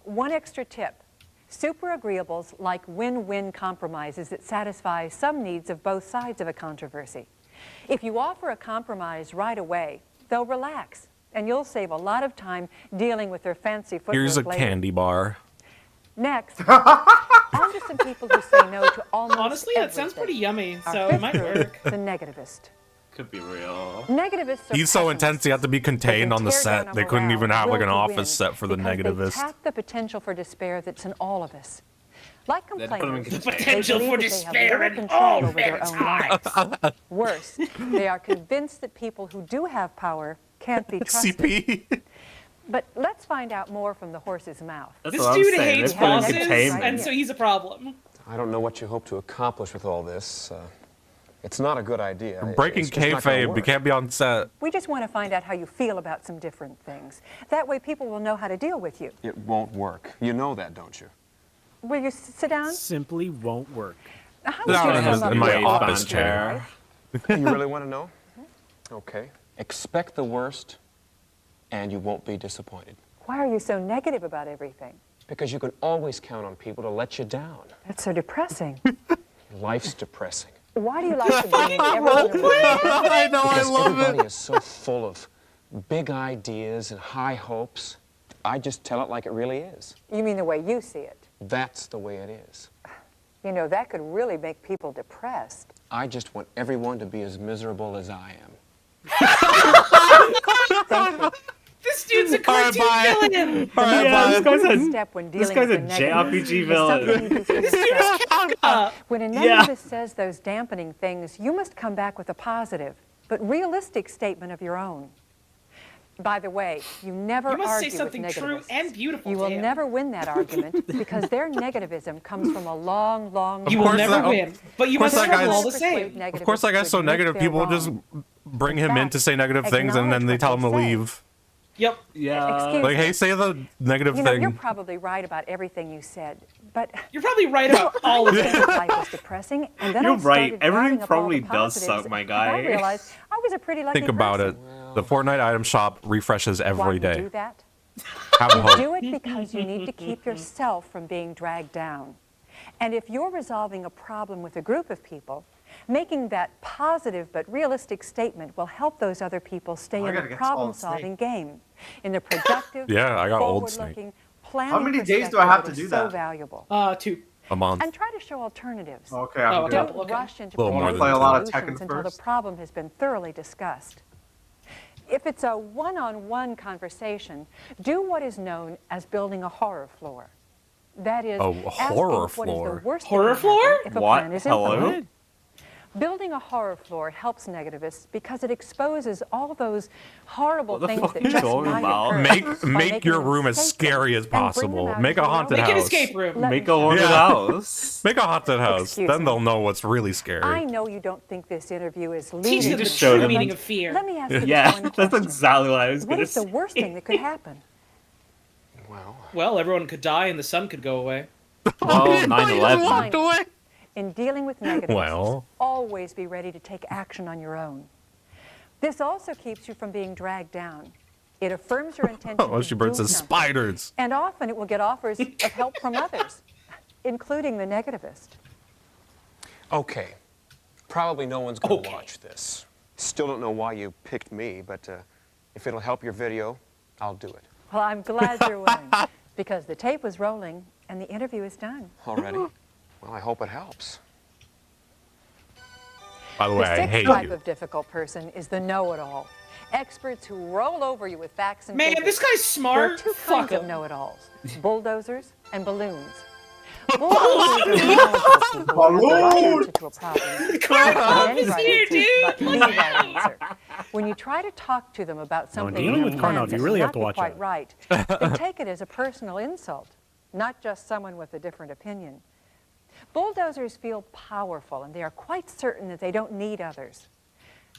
One extra tip. Super agreeables like win-win compromises that satisfy some needs of both sides of a controversy. If you offer a compromise right away, they'll relax, and you'll save a lot of time dealing with their fancy footwork Here's a later. candy bar. Next, on to some people who say no to almost Honestly, that sounds everything. pretty yummy, Our so it fifth might group, work. The negativist. Could be real. Negativists are He's so intense, he had to be contained on the tear down set. our They couldn't morale even have like an will to office win set for the because They negativist. tap the potential for despair that's in all of us. Like They'd put him in complainers, containment. they Potential believe for that they despair have in little all control over their own lives. Worse, they are convinced that people who do have power can't be trusted. CP. But let's find out more from the horse's mouth. That's This what I'm dude saying. hates They put him in bosses, containment. and so he's a problem. I don't know what you hope to accomplish with all this. It's not a good idea. Breaking It's just not gonna kayfabe, you work. can't be on set. We just want to find out how you feel about some different things. That way people will know how to deal with you. It won't work. You know that, don't you? Will you sit down? Simply won't work. How No, would you in feel my- about in my your office life? chair. You really want to know? Okay. Expect the worst, and you won't be disappointed. Why are you so negative about everything? Because you can always count on people to let you down. That's so depressing. Life's depressing. Why do you like to bring everything around? I know, I Because love everybody it. is so full of big ideas and high hopes. I just tell it like it really is. You mean the way you see it? That's the way it is. You know, that could really make people depressed. I just want everyone to be as miserable as I am. Thank you. This dude's a cartoon villain. Yeah, This guy's a JRPG villain. When a Yeah. negativist says those dampening things, you must come back with a positive, but realistic statement of your own. By the way, you never You must say argue something with true negativists. and beautiful You to will him. never win that argument because their negativism comes from a long, long. You will never win, but you must struggle all the same. Of course, that guy's so negative. People just bring him in to say negative things, and then they tell him to leave. Yep. Yeah. Excuse Like, me. hey, say the negative You know, you're thing. probably right about everything you said, but you're probably right about all of it. life was depressing, and then You're I started right. Everything adding up all probably the does positives, suck, my and guy. I realized I was a pretty lucky Think about person. it. The Fortnite item shop refreshes Why every do you day. do that? Have a You hope. do it because you need to keep yourself from being dragged down. And if you're resolving a problem with a group of people, making that positive but realistic statement will help those other people stay I in gotta the get problem-solving game, in the productive, Yeah, I got Old Snake. forward-looking, planning How many days do I perspective have that to is do so that? valuable. 2. A month. And try to show alternatives. Okay, I'm good. Don't rush into Little more proposing than Play a lot of solutions Tekken until the first. problem has been thoroughly discussed. If it's a one-on-one conversation, do what is known as building a horror floor. That is, A asking horror what is floor? the worst Horror that can happen floor? if a What? plan is Hello? implemented. Building a horror floor helps negativists because it exposes all those horrible What the things fuck that are you just talking might about? occur Make by make making your them room as escape them scary as and bring them possible. out Make into a the haunted Make an house. escape room. Let me Make a haunted Yeah. house. Make a haunted house. Excuse Then me. they'll know what's really scary. I know you don't think this interview is Teach leading them the just show true them. meaning of fear. Let me ask you Yeah, this one that's question. exactly what I was What gonna is the say. worst thing that could happen? Well, everyone could die and the sun could go away. Well, 9/11. walked away. In dealing with negatives, Well. always be ready to take action on your own. This also keeps you from being dragged down. It affirms your intention Oh, to she bird do says something. spiders. And often it will get offers of help from others, including the negativist. Okay. Probably no one's going to watch this. Still don't know why you picked me, but if it'll help your video, I'll do it. Well, I'm glad you're willing, because the tape was rolling and the interview is done. Already? Well, I hope it helps. By the The way, I sixth hate type you. of difficult person is the know-it-all. Experts who roll over you with facts and Man, figures. this guy's smart. There are two Fuck kinds of him. know-it-alls, bulldozers and balloons. Bulldozers are knowledgeable people who have the right answer to a problem. Not any right here, answer, but the right answer. When you try to talk to them about something dealing in with your Karnov, plan you really that's have to not watch quite out. right, they take it as a personal insult, not just someone with a different opinion. Bulldozers feel powerful, and they are quite certain that they don't need others.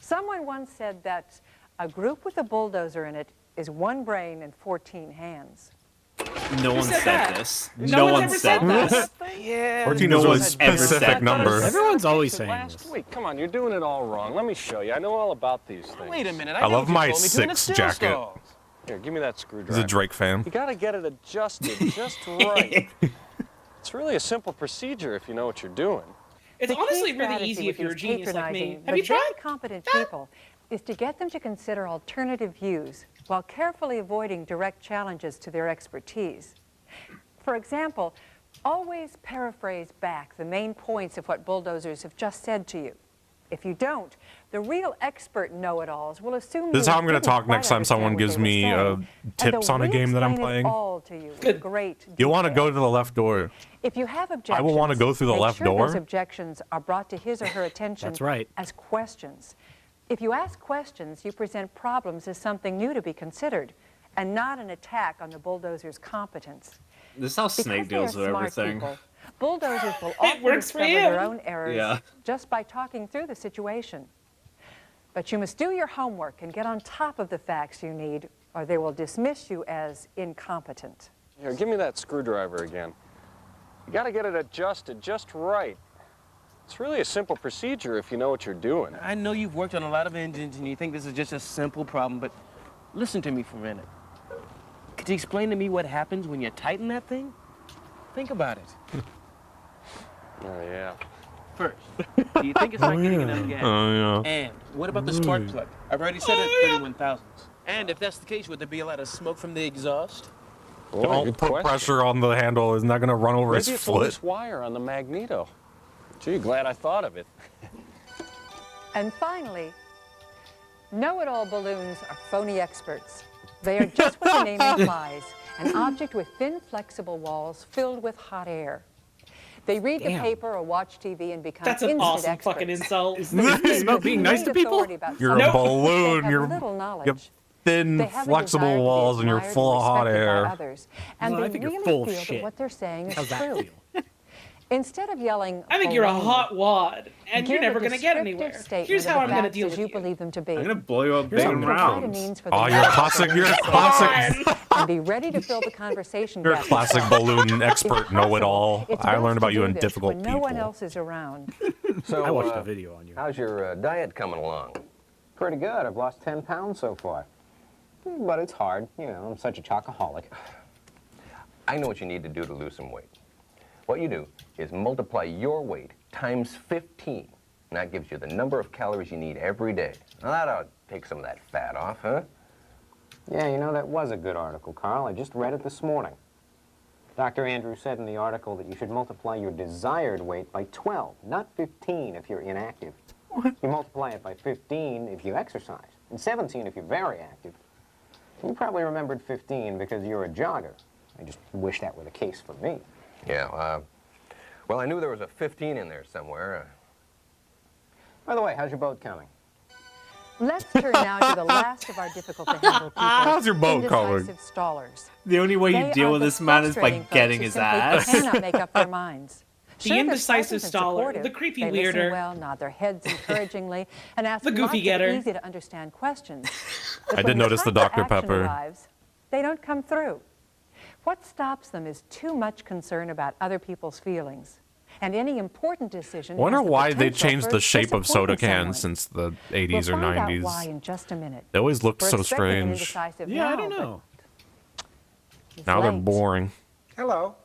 Someone once said that a group with a bulldozer in it is one brain and 14 hands. No one said said that? this. No No one's one ever said said this. that. Yeah. 14 No is a one's ever specific said number. this. Everyone's always saying Last this. week. Come on, you're doing it all wrong. Let me show you. I know all about these things. Wait a minute. I know love what you my told me to, and it 6 still jacket. stalls. Here, give me that screwdriver. He's a Drake fan. You gotta get it adjusted just right. It's really a simple procedure if you know what you're doing. It's The key honestly really strategy easy with if you're a these genius like me. patronizing Have but you tried? very competent people is to get them to consider alternative views while carefully avoiding direct challenges to their expertise. For example, always paraphrase back the main points of what bulldozers have just said to you. If you don't, the real expert know-it-alls will assume This is you how I'm going to didn't talk quite next time someone understand gives what they me were saying, and tips they'll on a game that I'm re-explain it playing. all to you with great You want to detail. go to the left door. If you have objections, I will want to go through the make left sure door. those objections are brought to his or her attention That's right. as questions. If you ask questions, you present problems as something new to be considered, and not an attack on the bulldozer's competence. This is how Snake Because deals they with are smart everything. people, bulldozers will often works for discover you. their own errors Yeah. just by talking through the situation. But you must do your homework and get on top of the facts you need, or they will dismiss you as incompetent. Here, give me that screwdriver again. You gotta get it adjusted just right. It's really a simple procedure if you know what you're doing. I know you've worked on a lot of engines and you think this is just a simple problem, but listen to me for a minute. Could you explain to me what happens when you tighten that thing? Think about it. Oh, yeah. First, do you think it's not getting enough gas? Oh, yeah. And what about the spark plug? I've already set it at 31 thousandths. And if that's the case, would there be a lot of smoke from the exhaust? Don't put pressure on the handle. Isn't that going to run over his Maybe it's all foot? this wire on the magneto. Gee, glad I thought of it. And finally, know-it-all balloons are phony experts. They are just what the name implies, an object with thin, flexible walls filled with hot air. They read the paper or watch TV and become That's an instant awesome experts. fucking insult. Isn't this about being nice to people? You're a balloon. They have You're little you knowledge. have thin, They have a flexible desire to be walls, and you're admired full and of hot respected by air. others, and No, I they think you're really full of feel shit. that what they're saying is How's that true. feel? Instead of yelling, I think you're a baloney, hot wad, and you're give a never gonna get descriptive anywhere. statement Here's of how the I'm gonna facts deal as with you you. believe them to be. I'm gonna blow you up Here's big what the round. provider means for Oh, the you're a message classic. of You're a the classic. message. And be ready to fill the conversation You're a gap classic yourself. balloon expert. Know-it-all. It's I best learned about to you do in this difficult when people. no one else is around. So, I watched a video on you. How's your diet coming along? Pretty good. I've lost 10 pounds so far. But it's hard. You know, I'm such a chocoholic. I know what you need to do to lose some weight. What you do is multiply your weight times 15. And that gives you the number of calories you need every day. Now that ought to take some of that fat off, huh? Yeah, you know, that was a good article, Carl. I just read it this morning. Dr. Andrews said in the article that you should multiply your desired weight by 12, not 15 if you're inactive. You multiply it by 15 if you exercise, and 17 if you're very active. You probably remembered 15 because you're a jogger. I just wish that were the case for me. Yeah, well, I knew there was a 15 in there somewhere. By the way, how's your boat coming? Let's turn now to the last of our difficult-to-handle people. How's your boat coming? Indecisive stallers. The only way you They deal are with the this man is by frustrating folks getting who his simply ass. cannot make up their minds. The Sure, they're indecisive pleasant and staller, supportive. the creepy they weirder. Listen well, nod their heads encouragingly, and ask The goofy lots of getter. easy-to-understand questions. But I did when notice the time for Dr. action Pepper. arrives, they don't come through. What stops them is too much concern about other people's feelings. And any important decision. I wonder has the why they potential changed for the shape of soda disappointing someone. cans since the We'll 80s or find out 90s. why in just a minute. They always looked We're so expecting an strange. indecisive Yeah, I now, don't but know. it's Now they're late. boring. Hello.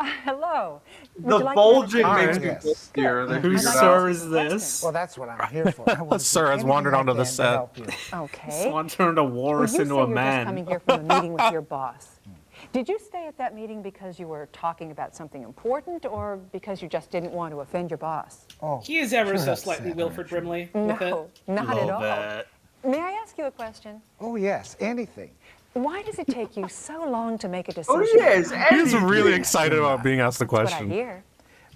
Hello. Would The you like bulging another makes coffee? me feel here. Who sir is this? Well, that's what I'm here for. I want to Sir do has wandered anything I onto the can to set. help you. Okay. Someone turned a walrus Well, you into say a you're just coming man. here from a meeting with your boss. Did you stay at that meeting because you were talking about something important or because you just didn't want to offend your boss? Oh, He is ever you're so upset, slightly Wilford Brimley with it. No, not at all. Love it. May I ask you a question? Oh, yes, anything. Why does it take you so long to make a decision? Oh, yes, He's really excited about being asked the That's what I question. hear.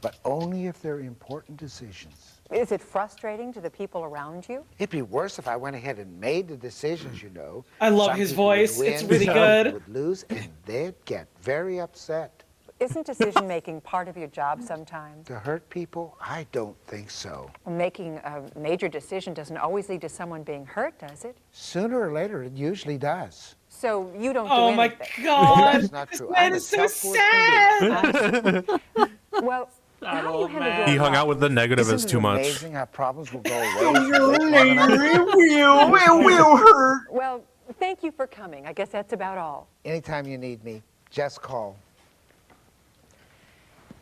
But only if they're important decisions. Is it frustrating to the people around you? It'd be worse if I went ahead and made the decisions, you know. I love Some his people would voice. It's win, really some good. people would lose, and they'd get very upset. Isn't decision-making part of your job sometimes? To hurt people? I don't think so. Making a major decision doesn't always lead to someone being hurt, does it? Sooner or later, it usually does. So you don't Oh do my anything. God! That's not This true. man I'm is as so helpful as sad. Well, how do you handle your He hung boss? out with the negativists Isn't it too much. amazing how problems will go away? It will hurt. Well, thank you for coming. I guess that's about all. Anytime you need me, just call.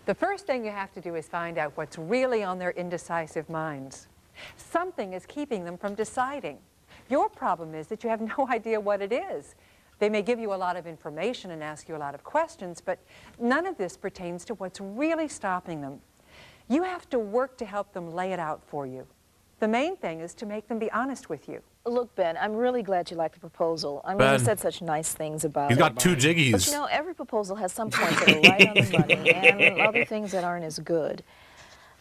The first thing you have to do is find out what's really on their indecisive minds. Something is keeping them from deciding. Your problem is that you have no idea what it is. They may give you a lot of information and ask you a lot of questions, but none of this pertains to what's really stopping them. You have to work to help them lay it out for you. The main thing is to make them be honest with you. Look, Ben, I'm really glad you like the proposal. I mean, Ben. you said such nice things about He's it. got 2 But jiggies. you know, every proposal has some points that are right on the money and other things that aren't as good.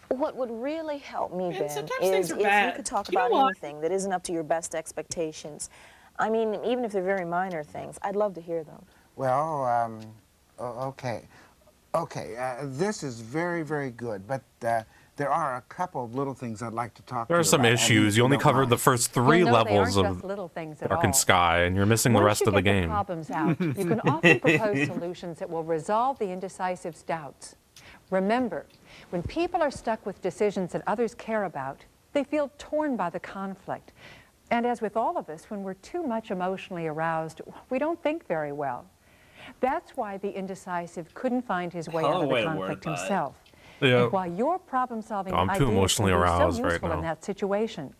What would really help me, Ben, sometimes is things are if bad. you could talk You know about what? anything that isn't up to your best expectations. I mean, even if they're very minor things, I'd love to hear them. Well, okay. Okay, this is very, very good, but there are a couple of little things I'd like to talk to There you are some about. issues. You only covered the first 3 Well, no, they levels aren't of just little things at Dark all. and Sky, and you're missing the Once rest you of the get game. problems out, you can often propose solutions that will resolve the indecisive's doubts. Remember, when people are stuck with decisions that others care about, they feel torn by the conflict. And as with all of us, when we're too much emotionally aroused, we don't think very well. That's why the indecisive couldn't find his way Hell out of way the to word conflict that. himself. Yeah. And why your problem-solving I'm too ideas emotionally can be aroused so right useful in now. that situation.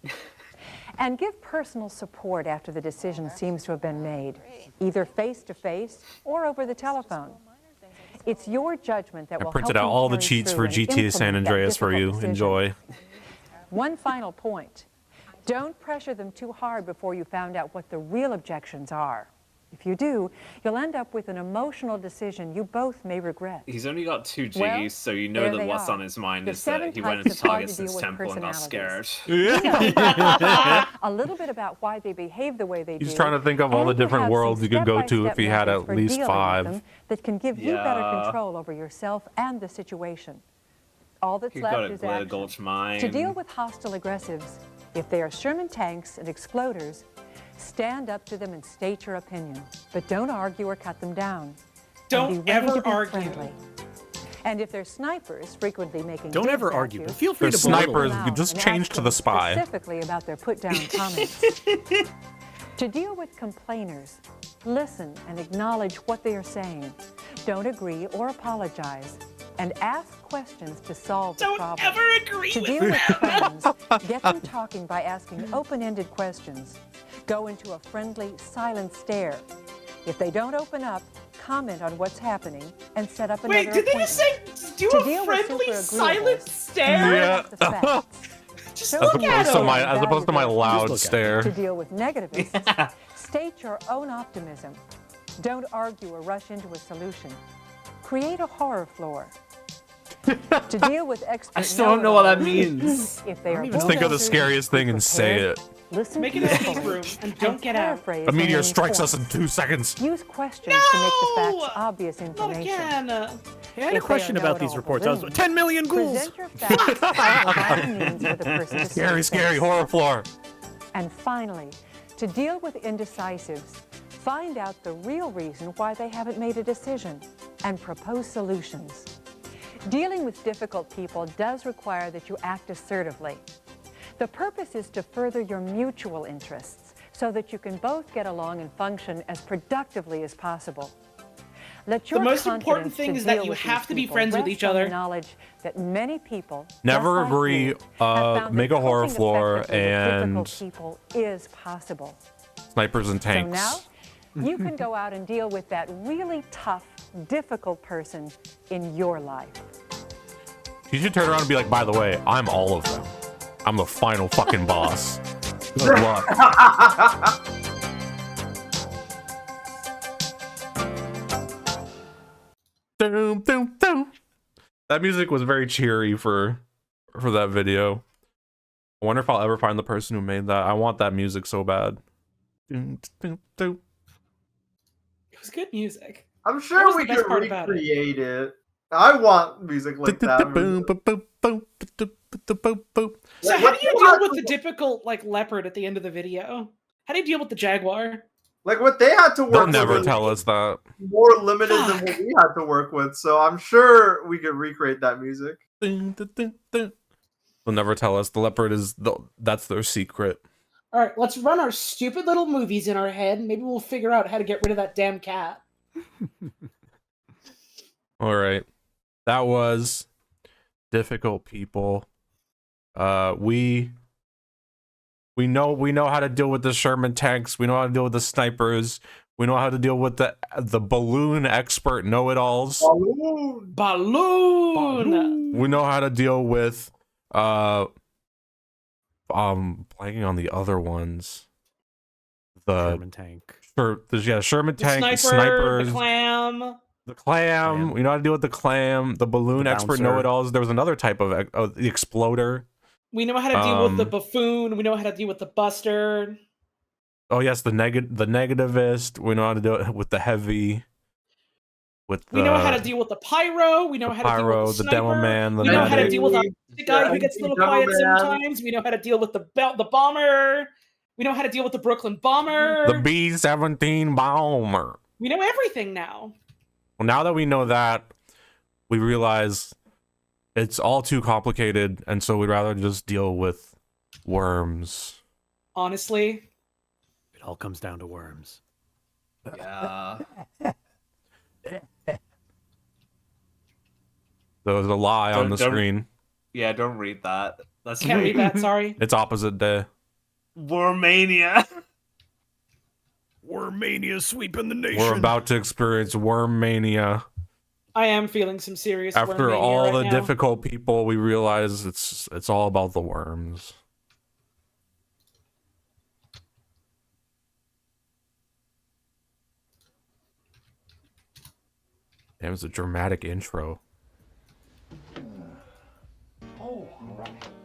And give personal support after the decision seems to have been made, either face-to-face or over the telephone. It's your judgment that I will printed help out you all the carry cheats through for and GTA San implement that Andreas for difficult you. decision. Enjoy. One final point. Don't pressure them too hard before you found out what the real objections are. If you do, you'll end up with an emotional decision you both may regret. He's only got 2 Gs, Well, so you know there that they what's are. on his mind The is that 7 he went types into of hard to Target's deal with temple and got scared. A little bit about why they behave the way they do. He's trying to think of all the and different perhaps worlds some you could go to step-by-step if he had methods at for least dealing with 5. them that can give you better Yeah. control over yourself and the situation. All that's He's got left a is glitter action. gulch mine. To deal with hostile aggressives, if they are Sherman tanks and exploders, stand up to them and state your opinion, but don't argue or cut them down. Don't and be ready ever to be argue. friendly. And if they're snipers, frequently making Don't digs ever at argue, you, but feel free They're to belittle snipers. them. You just and change ask to them the spy. specifically about their put-down comments. To deal with complainers, listen and acknowledge what they are saying. Don't agree or apologize. And ask questions to solve the problem. Don't ever agree To with deal with them. friends, get them talking by asking open-ended questions. Go into a friendly, silent stare. If they don't open up, comment on what's happening and set up another Wait, did they appointment. just say do To a deal with friendly super silent agreeable, stare? Yeah. the facts. Just As look at opposed to him. my loud stare. To deal with negativists, state your own optimism. Don't argue or rush into a solution. Create a horror floor. To deal with expert I still don't know what that know-it-alls, means. If they are Just think of the scariest thing and say it. listen Make an escape carefully room and don't get out. paraphrase A meteor when strikes us informed. in 2 seconds. Use questions to make the facts obvious Not information. again. Hey, I had If a they question are about these know-it-all reports. I was balloons, 10 million ghouls. Present your facts by all means for the person to see Scary, scary, face. horror floor. And finally, to deal with indecisives, find out the real reason why they haven't made a decision and propose solutions. Dealing with difficult people does require that you act assertively. The purpose is to further your mutual interests so that you can both get along and function as productively as possible. Let your The most important confidence thing to is that deal you with have these to be people friends with rest each on the other. knowledge that many people, Never just like agree. you, have found Make that a horror coping floor effectively with and difficult people is possible. snipers and So tanks. now you can go out and deal with that really tough, difficult person in your life. You should turn around and be like, by the way, I'm all of them. I'm the final fucking boss. Good luck. Doom, doom, doom. That music was very cheery for that video. I wonder if I'll ever find the person who made that. I want that music so bad. Doom, doom, doom. It was good music. I'm What sure was we the best could part about it? recreate it. I want music like that. Boom, boom, boom, boom, boom, boom, boom. So how do you deal with the difficult like leopard at the end of the video? How do you deal with the jaguar? Like what they had to work They'll with never was tell us that. more limited than what we had to work with, so I'm sure we could recreate that music. They'll never tell us. The leopard is that's their secret. All right, let's run our stupid little movies in our head. Maybe we'll figure out how to get rid of that damn cat. All right. That was difficult people. We know how to deal with the Sherman tanks. We know how to deal with the snipers. We know how to deal with the balloon expert know-it-alls. Balloon. We know how to deal with blanking on the other ones. The Sherman tank. Sherman The tank, sniper, snipers, the clam. the clam. We know how to deal with the clam, the balloon The expert bouncer. know-it-alls. There was another type of the exploder. We know how to deal with the buffoon. We know how to deal with the buster. Oh yes, the negativist. We know how to do it with the heavy. With We know how to deal with the pyro. We know how to deal pyro, with the the sniper. demo man, the we know how to medic. deal with the guy who gets a little Demo quiet man. sometimes. We know how to deal with the bomber. We know how to deal with the Brooklyn bomber. The B-17 bomber. We know everything now. Well, now that we know that, we realize it's all too complicated, and so we'd rather just deal with worms. Honestly. It all comes down to worms. Yeah. There was a lie on the screen. Yeah, don't read that. That's Can't read that, sorry. It's opposite day. Wormania. Wormania sweeping the nation. We're about to experience Wormania. I am feeling some serious After Wormania all right the now. difficult people, we realize it's all about the worms. Damn, it's a dramatic intro.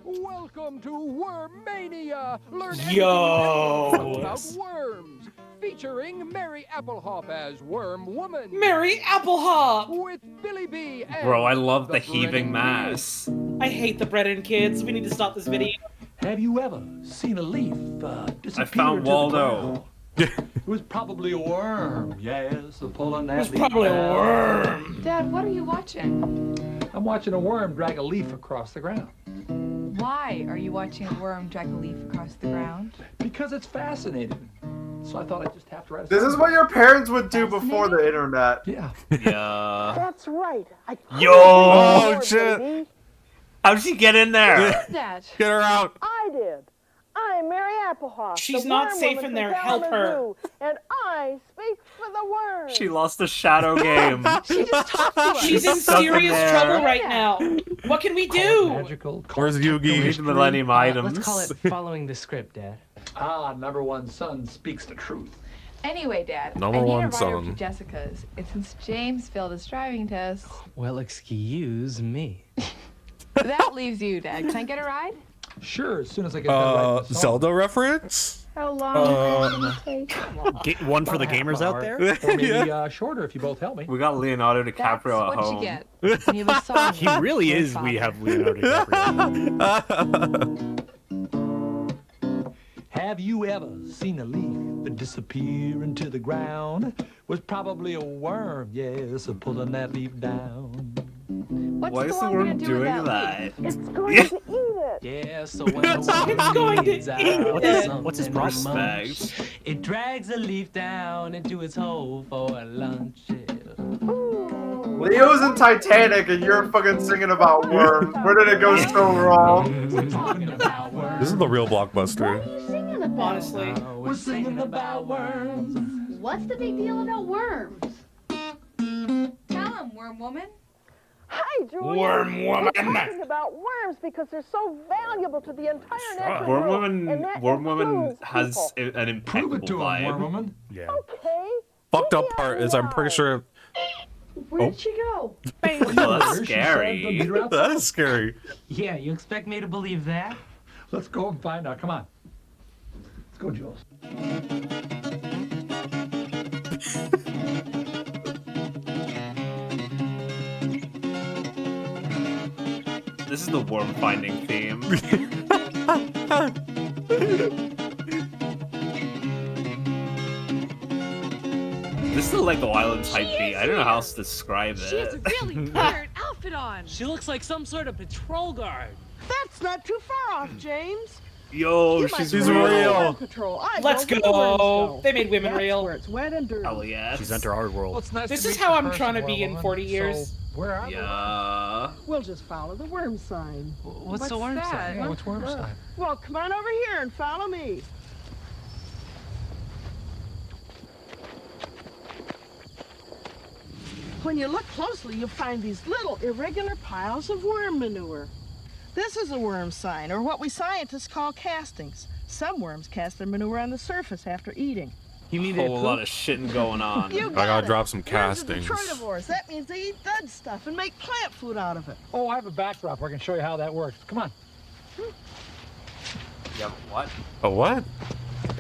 Welcome to Wormania! Learn Yo. everything about worms. Featuring Mary Applehop as Worm Woman. Mary Applehop! With Billy B. And Bro, I love the heaving mass. I hate the Brennan kids. We need to stop this video. Have you ever seen a leaf disappear I found into the Waldo. ground? It was probably a worm, yes, pulling that It was leaf probably a down. worm. Dad, what are you watching? I'm watching a worm drag a leaf across the ground. Why are you watching a worm drag a leaf across the ground? Because it's fascinating. So I thought I'd just have to write a This song is what about your parents would do before the internet. Yeah. Yeah. That's right. Yo! Oh, shit. How'd she get in there? Who's that? Get her out. I did. I'm Mary Applehop. She's the not worm safe woman in there. from Help her. Kalamazoo, and I speak for the worm. She lost a shadow game. She just talked to us. She's in Stuck in serious there. trouble right now. What can we do? Where's Yugi? Read the Millennium Items. Let's call it following the script, Dad. Ah, number one son speaks the truth. Anyway, Dad, Number I need one a writer son. for Jessica's. It's since James failed his driving test. Well, excuse me. That leaves you, Dad. Can I get a ride? Sure, as soon as I get done writing the song. Zelda reference? How long will it take? One for the gamers out there? Or maybe shorter if you both help me. We got Leonardo DiCaprio at What home. you get. And you have a song. He really for your is. We father. have Leonardo DiCaprio. Have you ever seen a leaf disappear into the ground? Was probably a worm, yes, pulling that leaf down. What's Why the is the worm worm gonna do with doing that that? It's going to eat it. Yeah, so when the It's worm going to needs eat out it. What's his something problem? munch, it drags a leaf down into its hole for a lunch. Yeah. Leo's in Titanic and you're fucking singing about worms. Where did it go so wrong? This is the real blockbuster. Honestly. We're singing about worms. What's the big deal about worms? Tell him, worm woman. Hi, Julia. Worm woman. We're talking about worms because they're so valuable to the entire natural Worm world. and Woman, that Worm Woman includes has people. an Prove impeccable it to him, vibe. Worm Woman. Yeah. Okay. Fucked up part is I'm pretty sure. Where'd she go? Oh, that's She said to scary. meet her outside. That is scary. Yeah, you expect me to believe that? Let's go and find out. Come on. Let's go, Jules. This is the worm finding theme. This is the Lego Island type beat. I don't know how else to describe She has a it. really weird outfit on. She looks like some sort of patrol guard. That's not too far off, James. Yo, You she's might be real. Worm Patrol. I Let's go where the worms go. They made women That's real. where it's wet and dirty. Hell yeah. She's entered our world. Well, it's nice This to is meet how you I'm person, trying to Worm be in Woman. 40 years. So, where are Yeah. We'll just follow the worm sign. What's the worm that? sign? Yeah, what's worm sign? Well, come on over here and follow me. When you look closely, you'll find these little irregular piles of worm manure. This is a worm sign, or what we scientists call castings. Some worms cast their manure on the surface after eating. You mean they Whole lot of shitting going on. You I gotta it. drop some Worms are castings. detritivores. That means they eat dead stuff and make plant food out of it. Oh, I have a backdrop where I can show you how that works. Come on. Yeah, what? A what?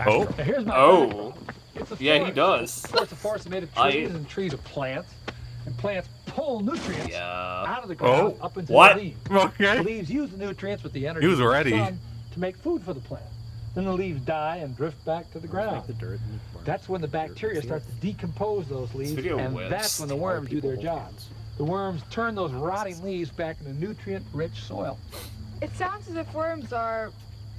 Oh. Now, here's my Oh. backdrop. It's a Yeah, he forest. does. Of course, the forest is made of I- trees, and trees are plants. And plants pull nutrients Yeah. out of the ground Oh. up into What? the leaves. Okay. The leaves use the nutrients with the energy He was from the ready. sun to make food for the plant. Then the leaves die and drift back to the ground. The dirt and the That's when the bacteria start to decompose those leaves, video and whips. that's when the worms do their jobs. The worms turn those rotting leaves back into nutrient-rich soil. It sounds as if worms are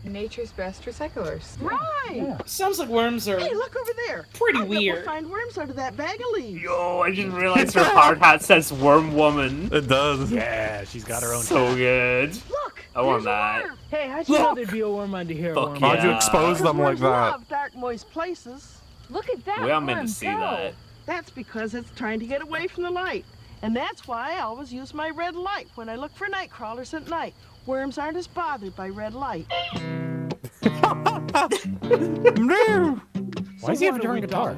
nature's best recyclers. Right. Sounds like worms are Hey, look over there. pretty I bet weird. We'll find worms under that bag of leaves. Yo, I didn't realize her hard hat says Worm Woman. It does. Yeah, she's got her own. So hat. good. Look, I want that. Hey, how'd you know there'd be a worm under here? Fuck Worm? How'd you expose them like Worms that? love dark, moist places. Look at that We are meant to worm see go. that. That's because it's trying to get away from the light. And that's why I always use my red light when I look for night crawlers at night. Worms aren't as bothered by red light. No. Why does he have a different guitar?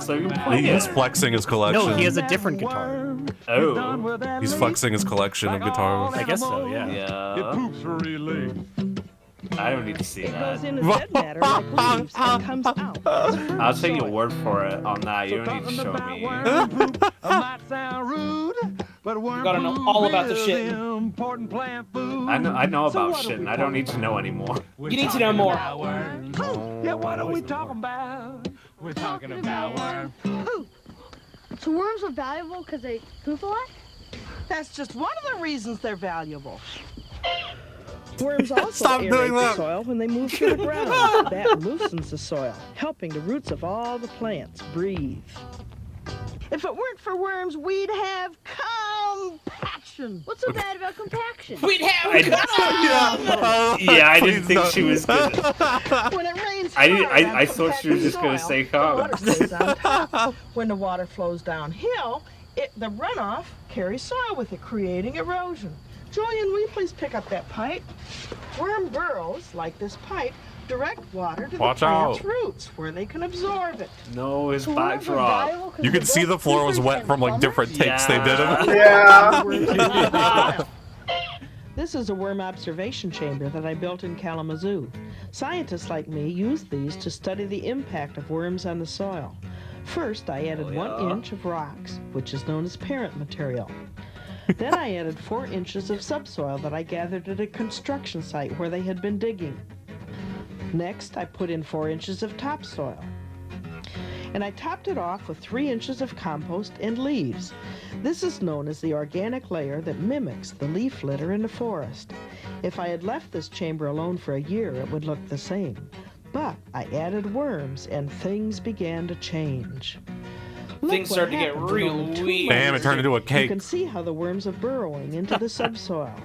So you can play He's it. flexing his collection. No, he has a different guitar. Oh. He's flexing his collection of guitars. I guess so, yeah. Yeah. poops really. I don't need to see It that. goes in as dead matter like leaves and comes out. I'll take your word for it on that. You don't need to show me. Might sound rude, but worm Gotta know all about the shit. important plant food. I know about shit, and I don't need to know anymore. You need to know more. Yeah, what are we talking about? We're talking about worm. Poop. So worms are valuable because they poop a lot? That's just one of the reasons they're valuable. Worms also Stop aerate doing the that. soil when they move through the ground. That loosens the soil, helping the roots of all the plants breathe. If it weren't for worms, we'd have compaction. What's so bad about compaction? We'd have Yeah, I didn't think she was good. When it rains I thought she was just gonna say water calm. stays on top. When the water flows downhill, the runoff carries soil with it, creating erosion. Julian, will you please pick up that pipe? Worm burrows, like this pipe, direct water to Watch the plant's out. roots, where they can absorb it. No, his So back worms are drop. valuable 'cause You could they see the build floor was keepers wet and from like plumbers. different takes they did of it. Yeah. This is a worm observation chamber that I built in Kalamazoo. Scientists like me use these to study the impact of worms on the soil. First, I added 1 inch of rocks, which is known as parent material. Then I added 4 inches of subsoil that I gathered at a construction site where they had been digging. Next, I put in 4 inches of topsoil. And I topped it off with 3 inches of compost and leaves. This is known as the organic layer that mimics the leaf litter in the forest. If I had left this chamber alone for a year, it would look the same. But I added worms and things began to change. Things started to get real weird. Damn, it turned into a You cake. can see how the worms are burrowing into the subsoil.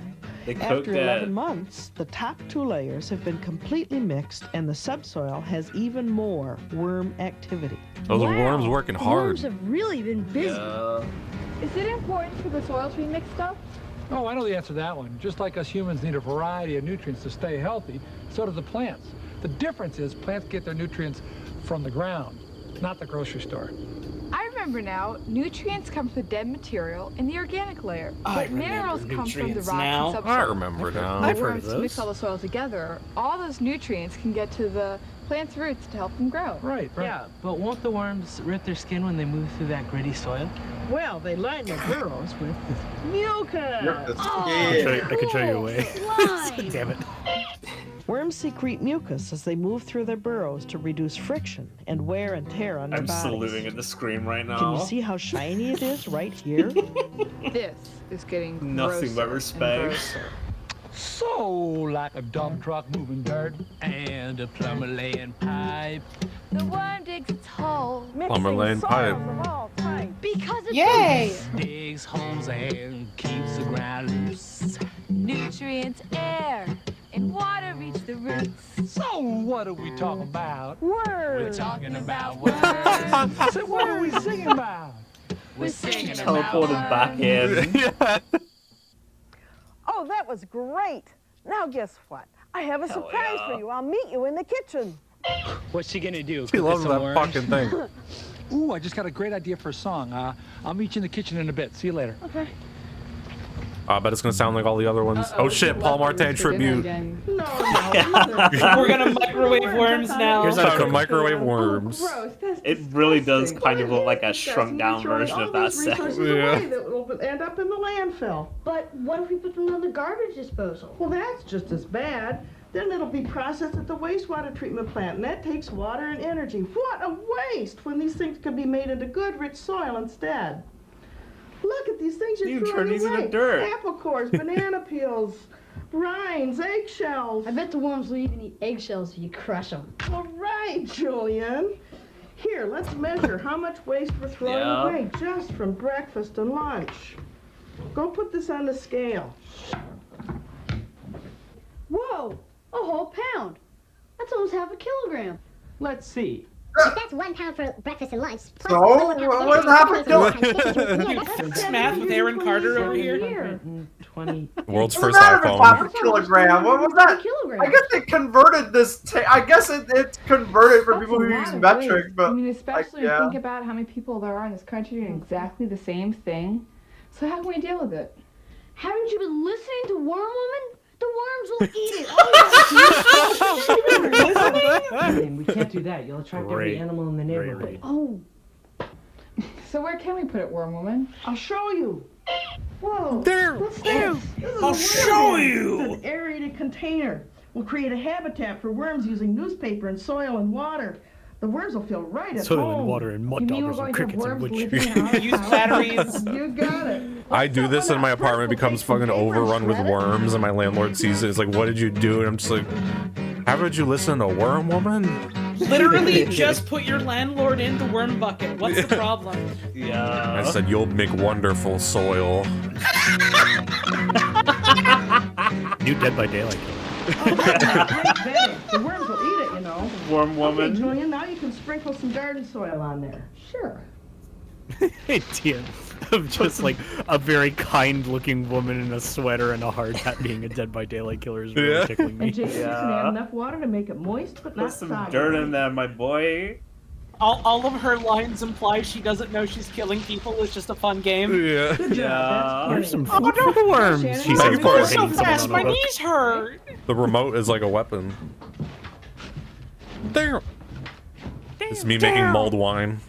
They cooked After that. 11 months, the top 2 layers have been completely mixed and the subsoil has even more worm activity. Those worms working hard. Worms have really been busy. Yeah. Is it important for the soil to be mixed up? Oh, I know the answer to that one. Just like us humans need a variety of nutrients to stay healthy, so do the plants. The difference is plants get their nutrients from the ground, not the grocery store. I remember now, nutrients come from the dead material in the organic layer, but minerals come from the rocks and subsoil. I remember now. When worms mix all the soil together, all those nutrients can get to the plant's roots to help them grow. Right. Yeah, but won't the worms rip their skin when they move through that gritty soil? Well, they line their burrows with mucus. I can show you a way. Damn it. Worms secrete mucus as they move through their burrows to reduce friction and wear and tear on their I'm bodies. saluting at the screen right now. Can you see how shiny it is right here? This is getting Nothing but grosser respect. and grosser. So, like a dump truck moving dirt and a plumber laying pipe. The worm digs its hole. Plumber laying pipe. Because it's Yay! Digs holes and keeps the ground loose. nutrients, air, and water reach the roots. So, what are we talking about? Worms. We're talking about worms. So, what are we singing about? We're singing Teleported back in. Oh, that was great. Now guess what? I have a surprise for you. I'll meet you in the kitchen. What's she gonna do? She loves that fucking thing. Ooh, I just got a great idea for a song. I'll meet you in the kitchen in a bit. See you later. Okay. I bet it's gonna sound like all the other ones. Oh shit, Paul Martin tribute. No. We're gonna microwave worms now. Here's how to microwave worms. It really does kind of look like a shrunk down version of that set. That will end up in the landfill. But what if we put them on the garbage disposal? Well, that's just as bad. Then it'll be processed at the wastewater treatment plant, and that takes water and energy. What a waste when these things could be made into good, rich soil instead. Look at these things You you're turn throwing these into away. dirt. Apple cores, banana peels, Rinds, eggshells. I bet the worms will even eat eggshells if you crush them. All right, Julian. Here, let's measure how much waste we're throwing away just from breakfast and lunch. Go put this on the scale. Whoa, a whole pound. That's almost half a kilogram. Let's see. If that's 1 pound for breakfast and lunch. Plus So, what happened? It's math with Aaron Carter over here. 120. World's What's first the matter with iPhone. half a kilogram? What was that? I guess it converted this. I guess it's converted for people who use metric, but I mean, especially when yeah. you think about how many people there are in this country doing exactly the same thing. So how can we deal with it? Haven't you been listening to Worm Woman? The worms will eat it. We can't do that. You'll attract every animal in the neighborhood. Oh. So where can we put it, Worm Woman? I'll show you. Whoa. There. What's this? This is I'll a show worm bin. you. It's an aerated container. We'll create a habitat for worms using newspaper and soil and water. The worms will feel right at Soil home. and water and mud daubers and crickets and wood Use chickens. batteries. You got it. I do this and my apartment becomes fucking overrun with worms and my landlord sees it. It's like, what did you do? And I'm just like, haven't you listened to Worm Woman? Literally just put your landlord in the worm bucket. What's the problem? Yeah. I said, you'll make wonderful soil. New Dead by Daylight. The worms will eat it, you know. Worm Woman. Okay, Julian, now you can sprinkle some garden soil on there. Sure. Idea of just like a very kind-looking woman in a sweater and a hard hat being a Dead by Daylight killer is really tickling me. And Jason, you can add enough water to make it moist but not Put some soggy. dirt in there, my boy. All of her lines imply she doesn't know she's killing people. It's just a fun game. Yeah. Good job. Yeah. Here's some food for the worms. She Thank said you before for So hitting someone fast, on my a hook. knees hurt. The remote is like a weapon. Damn. It's me making mulled wine.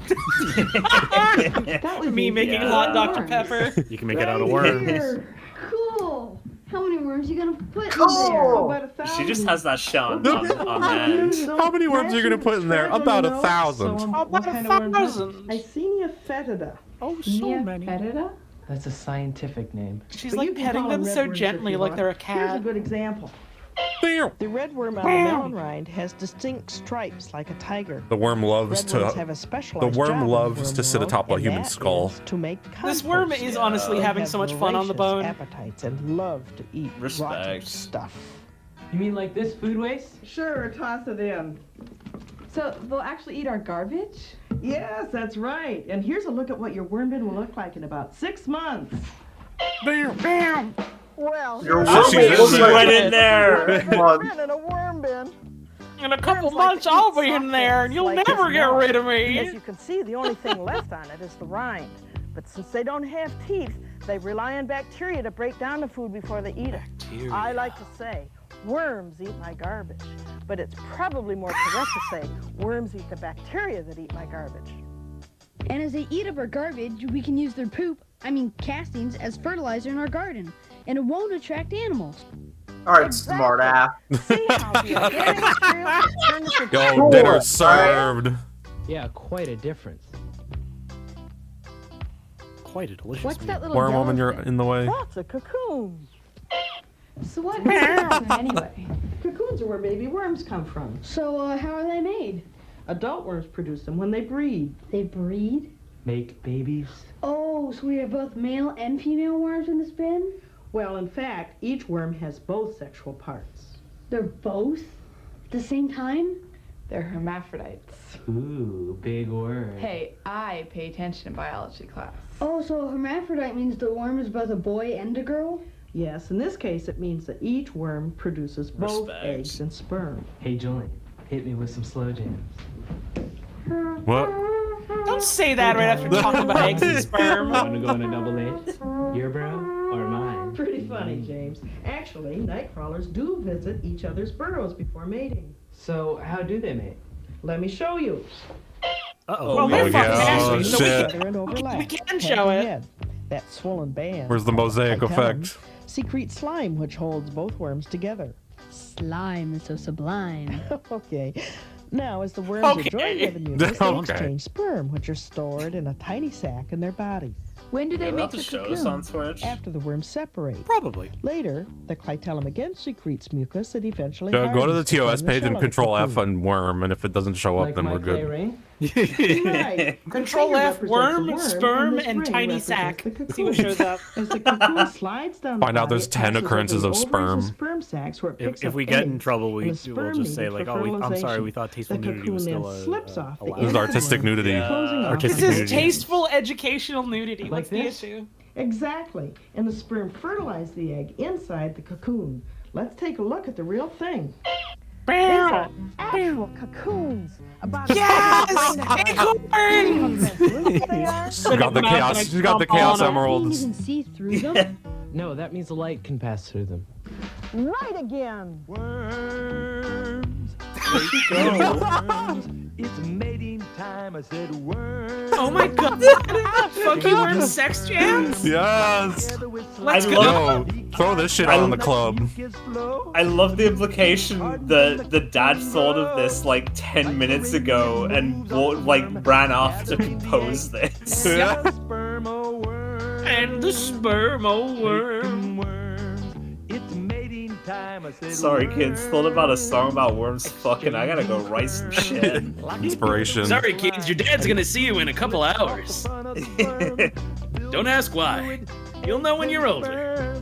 That was Me making hot Dr. Pepper. You can make it out of worms. Here. Cool. How many worms are you gonna put in there? Oh, about 1,000. She just has that shit on end. How many worms are you gonna put in there? About 1,000. What kind of worms? Icenia fetida. Oh, so many. Fetida? That's a scientific name. She's But like you can petting call them them so red worms gently, if you like want. they're a Here's a cat. good example. The red worm on the melon rind has distinct stripes like a tiger. The worm loves Red worms have to. a specialized The worm job in loves the to sit worm atop a world, human and that skull. is to make This worm compost. is honestly They having have so much fun on the voracious bone. appetites and love to eat rotten Respect. stuff. You mean like this food waste? Sure, toss it in. So they'll actually eat our garbage? Yes, that's right. And here's a look at what your worm bin will look like in about 6 months. Bam, bam. Well, Your So worm she went in there. in a worm bin. In a couple Worms like months, to eat I'll be in soft there, and things you'll like never this get melon. rid of As me. you can see, the only thing left on it is the rind. But since they don't have teeth, they rely on bacteria to break down the food before they eat it. I like to say, worms eat my garbage. But it's probably more correct to say, worms eat the bacteria that eat my garbage. And as they eat up our garbage, we can use their poop, castings, as fertilizer in our garden. And it won't attract animals. Alright, smart ass. See how the organic material turns into Yo, dinner served. Yeah, quite a difference. Quite a delicious What's meal. that little Worm yellow Woman, you're thing? in the way. That's a cocoon. So what is it anyway? Cocoons are where baby worms come from. So, how are they made? Adult worms produce them when they breed. They breed? Make babies. Oh, so we have both male and female worms in this bin? Well, in fact, each worm has both sexual parts. They're both? At the same time? They're hermaphrodites. Ooh, big word. Hey, I pay attention in biology class. Oh, so a hermaphrodite means the worm is both a boy and a girl? Yes, in this case, it means that each worm produces both Respect. eggs and sperm. Hey, Julian, hit me with some slow jams. What? Don't say that right after talking about eggs and sperm. Want to go on a double date? Your bro or mine? Pretty funny, James. Actually, night crawlers do visit each other's burrows before mating. So, how do they mate? Let me show you. Uh-oh. Well, they're Oh, fucking yeah. nasty, Oh, so shit. Together and overlap. we can Head show to it. head. That swollen band. Where's the mosaic Titellum, effect? secretes slime, which holds both worms together. Slime is so sublime. Okay. Now, as the worms are joined Okay. by the mucus, they Okay. exchange sperm, which are stored in a tiny sac in their bodies. When do they We're make about to the show this on cocoon? Twitch. After the worms separate. Probably. Later, the clitellum again secretes mucus that eventually Go to the hardens to TOS form the page shell and of the Control F cocoon. on worm, and if it doesn't show up, Like then my we're clay good. ring? Right. The Control finger F, represents worm, the sperm, this and ring tiny represents sac. the See what cocoon. shows up. As the cocoon slides down the Find out there's body, it 10 passes occurrences over of the ovaries sperm. sperm sacs where it picks If up we get in eggs, trouble, and we'll the just sperm say needed like, for "Oh, I'm sorry, we fertilization. thought tasteful The nudity was cocoon still then slips off the allowed." This is artistic nudity. Artistic This is nudity. tasteful educational nudity. What's the this? issue? Exactly. And the sperm fertilize the egg inside the cocoon. Let's take a look at the real thing. These are actual cocoons. About Yes! Acorns! She's got the chaos. She's got the chaos Can you emeralds. even see through them? No, that means the light can pass through them. Right again. It's mating time, I said worms. Oh my god! Fuck you, worm sex jams? Yes. Let's I go. love- Yo, throw this shit out in the club. I love the implication that the dad thought of this like 10 minutes ago and ran off to compose this. And the sperm worm. It's mating time, I said Sorry kids, thought about a song about worms fucking. I gotta go write some shit. Inspiration. Sorry, kids, your dad's gonna see you in a couple hours. Don't ask why. You'll know when you're older.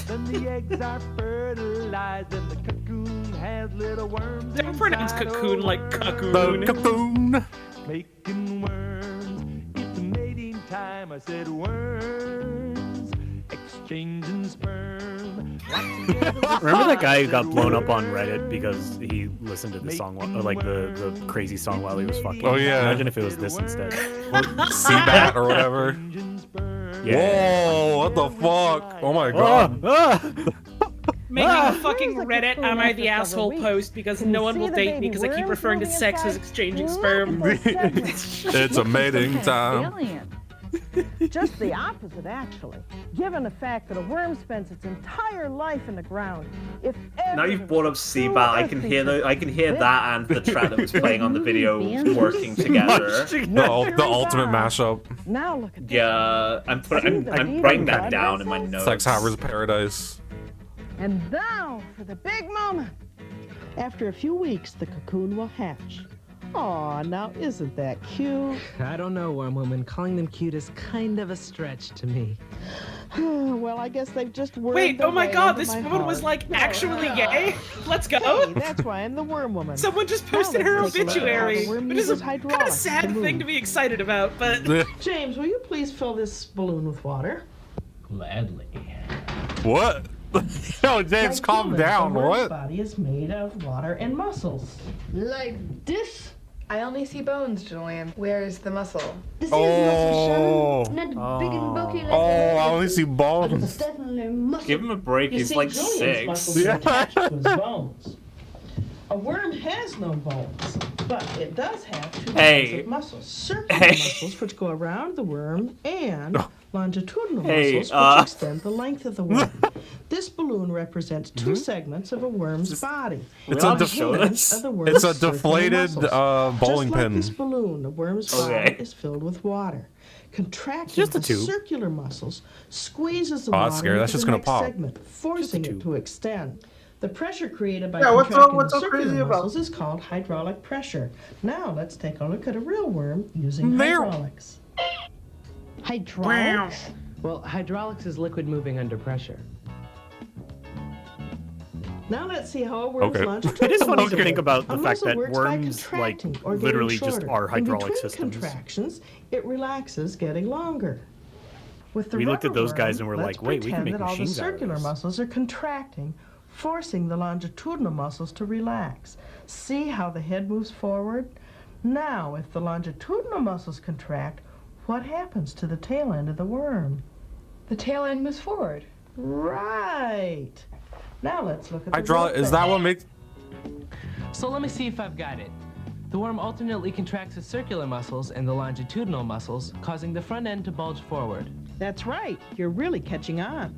Then the eggs are fertilized and the cocoon has little worms. Don't pronounce cocoon like cocoon. The cocoon. Making worms. It's mating time, I said worms. Exchanging sperm. Remember that guy who got blown up on Reddit because he listened to the song, like the crazy song while he was fucking? Oh, yeah. Imagine if it was this instead. Seabat or whatever. Yeah. Whoa, what the fuck? Oh my god. Making a fucking Reddit "Am I the asshole?" post because no one will date me because I keep referring to sex as exchanging sperm. It's a mating time. Just the opposite, actually. Given the fact that a worm spends its entire life in the ground, if Now you've brought up Seabat, I can hear that and the track that was playing on the video working together. The ultimate mashup. Now look at Yeah, I'm writing that down in my notes. Sex Haver's Paradise. And now for the big moment. After a few weeks, the cocoon will hatch. Aw, now isn't that cute? I don't know, Worm Woman. Calling them cute is kind of a stretch to me. Well, I guess they've just wormed Wait, their oh my way god, into this my woman was heart. like actually gay? Let's go! Hey, that's why I'm the worm woman. Someone just posted her let's take a look at how obituary, the worm which is a uses kind of hydraulics sad to thing move. to be excited about, but... James, will you please fill this balloon with water? Gladly. What? Yo, James, Like calm humans, down. the worm's What? body is made of water and muscles. Like this? I only see bones, Julian. Where's the muscle? This Oh. is muscle, Sharon. Not big and bulky like Oh, I only see It's bones. definitely muscle. Give him a break, You he's see, like Julian's muscles 6. are attached to his bones. A worm has no bones, but it does have two kinds of muscles. Circular muscles, which go around the worm, and longitudinal muscles, which extend the length of the worm. This balloon represents two segments of a worm's body. It's The a segments of the worm's it's a circular deflated muscles. bowling Just like pin. this balloon, the worm's body is filled with water. Contracting Just a the tube. circular muscles squeezes the Oh, water that's scary. That's into just the gonna next pop. segment, forcing it to extend. The pressure created by Yeah, what's contracting what's the so crazy circular about? muscles is called hydraulic pressure. Now let's take a look at a real worm using There. hydraulics. Hydraulics? Well, hydraulics is liquid moving under pressure. Now let's see how a worm's Okay. longitudinal It is funny to muscle think works. about A the fact muscle that works by worms, like, contracting or getting literally just shorter. are In hydraulic between systems. contractions, it relaxes, getting longer. With the We looked at rubber those guys worm, and we're let's like, wait, we can pretend make that all the machines out of circular this. muscles are contracting, forcing the longitudinal muscles to relax. See how the head moves forward? Now, if the longitudinal muscles contract, what happens to the tail end of the worm? The tail end moves forward. Right. Now let's look at the Hydraulic. real Is that thing. what makes? So let me see if I've got it. The worm alternately contracts the circular muscles and the longitudinal muscles, causing the front end to bulge forward. That's right. You're really catching on.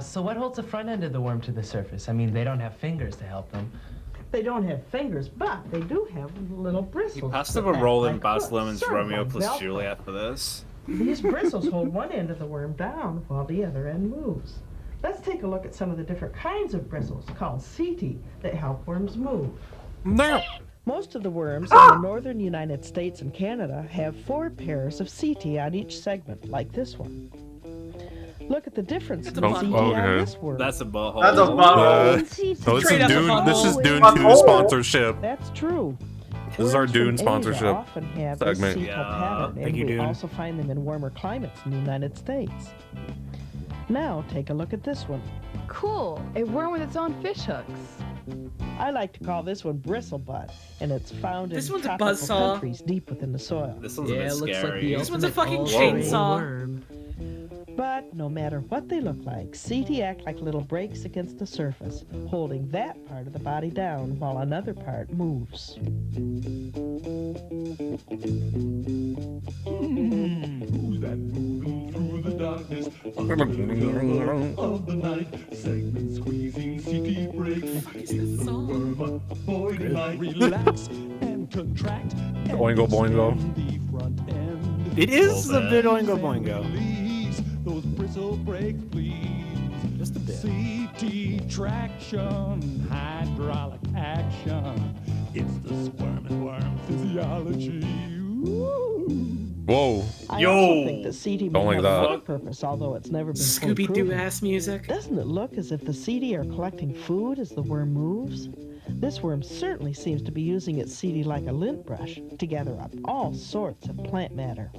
So what holds the front end of the worm to the surface? I mean, they don't have fingers to help them. They don't have fingers, but they do have little bristles. Pass them that a act roll in like Baz hooks, Luhrmann's sort of Romeo like plus Velcro. Juliet for this. These bristles hold one end of the worm down while the other end moves. Let's take a look at some of the different kinds of bristles called setae that help worms move. Most of the worms in the northern United States and Canada have 4 pairs of setae on each segment, like this one. Look at the difference in the setae on this worm. That's a butthole. That's a butthole. This is Dune 2 sponsorship. That's true. This is our Worms from Dune Asia sponsorship often have this segment. sepal pattern, and we also find them in warmer climates in the United States. Now take a look at this one. Cool. A worm with its own fish hooks. I like to call this one bristlebutt, and it's found This in one's a tropical buzzsaw. countries deep within the soil. This one's a bit scary. This one's a fucking chainsaw. But no matter what they look like, setae act like little breaks against the surface, holding that part of the body down while another part moves. Who's that moving through the darkness under the cover of the night? Segment squeezing, setae breaks. It's the worm avoiding light. Relax and contract. Boingo boingo. It is a bit oingo boingo. Those bristle breaks, please. Just a bit. Setae traction, hydraulic action. It's the squirming worm physiology. Whoa. I also think the setae Don't may like have that. another purpose, although it's never been fully Scooby-Doo proven. ass music. Doesn't it look as if the setae are collecting food as the worm moves? This worm certainly seems to be using its setae like a lint brush to gather up all sorts of plant matter.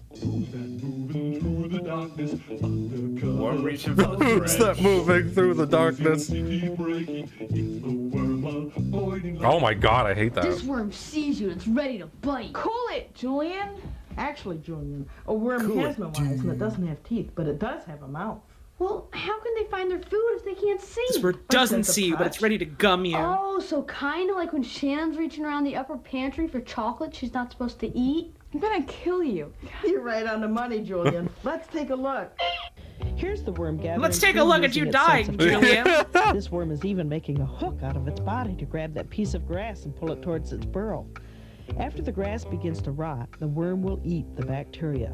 Worm reaching for the Who's that moving through the darkness? Oh my god, I hate This that. worm sees you and it's ready to bite. Cool it, Julian. Actually, Julian, a worm Cool has it, no eyes and it doesn't have teeth, but it does have a mouth. Well, how can they find their food if they can't see? This word doesn't see you, but it's ready to gum you. Oh, so kind of like when Shannon's reaching around the upper pantry for chocolate she's not supposed to eat? I'm gonna kill you. You're right on the money, Julian. Let's take a look. Here's the worm gathering. Let's take a food look at using you its sense dying, of Julian. touch. This worm is even making a hook out of its body to grab that piece of grass and pull it towards its burrow. After the grass begins to rot, the worm will eat the bacteria.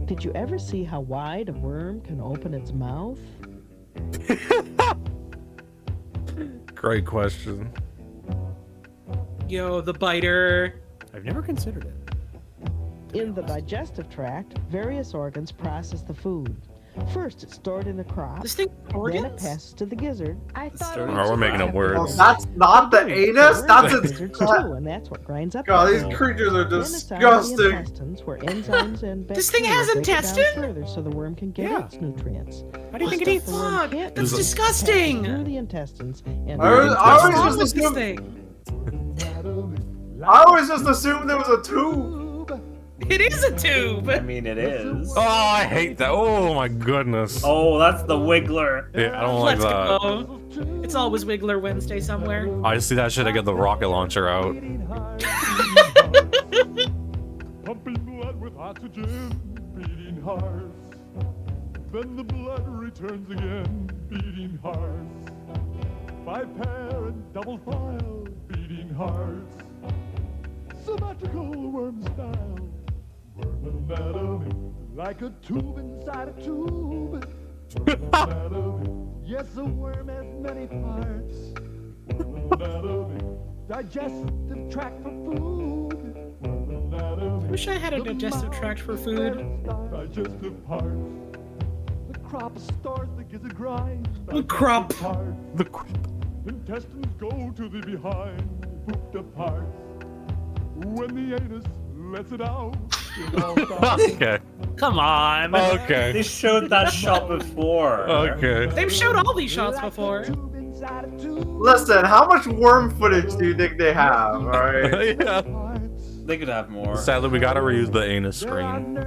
Did you ever see how wide a worm can open its mouth? Great question. Yo, the biter. I've never considered it. In the digestive tract, various organs process the food. First, it's stored in the crop. This thing Then it organs? passes to the gizzard. I thought Oh, we're making up words. Oh, that's not the anus? That's its... Gizzards too, and that's what grinds up. God, the these food. creatures are Then it's on the disgusting. intestines where enzymes and This thing bacteria has break it down intestine? further so the worm can get its nutrients. How do you think it eats? Fuck, that's disgusting. Through the intestines and I always What's just this assumed, thing? I always just assumed there was a tube. It is a tube. I mean, it is. Oh, I hate that. Oh my goodness. Oh, that's the Wiggler. Yeah, I don't like Let's that. go. It's always Wiggler Wednesday somewhere. I see that shit, I get the rocket launcher out. Pumping blood with oxygen, beating hearts. Then the blood returns again, beating hearts. 5-pair and double file, beating hearts. Symmetrical worm style. Worm anatomy, like a tube inside a tube. Worm anatomy, yes, a worm has many parts. Worm anatomy, digestive tract for food. Worm anatomy, Wish I had a digestive tract for food. digestive parts. The crop stores the gizzard grind. The crop. The crop. Intestines go to the behind, pooped apart. When the anus lets it out, it all stops. Okay. Come on. Okay. They showed that shot before. Okay. They've showed all these shots before. Listen, how much worm footage do you think they have? Alright. Yeah. They could have more. Sadly, we gotta reuse the anus screen.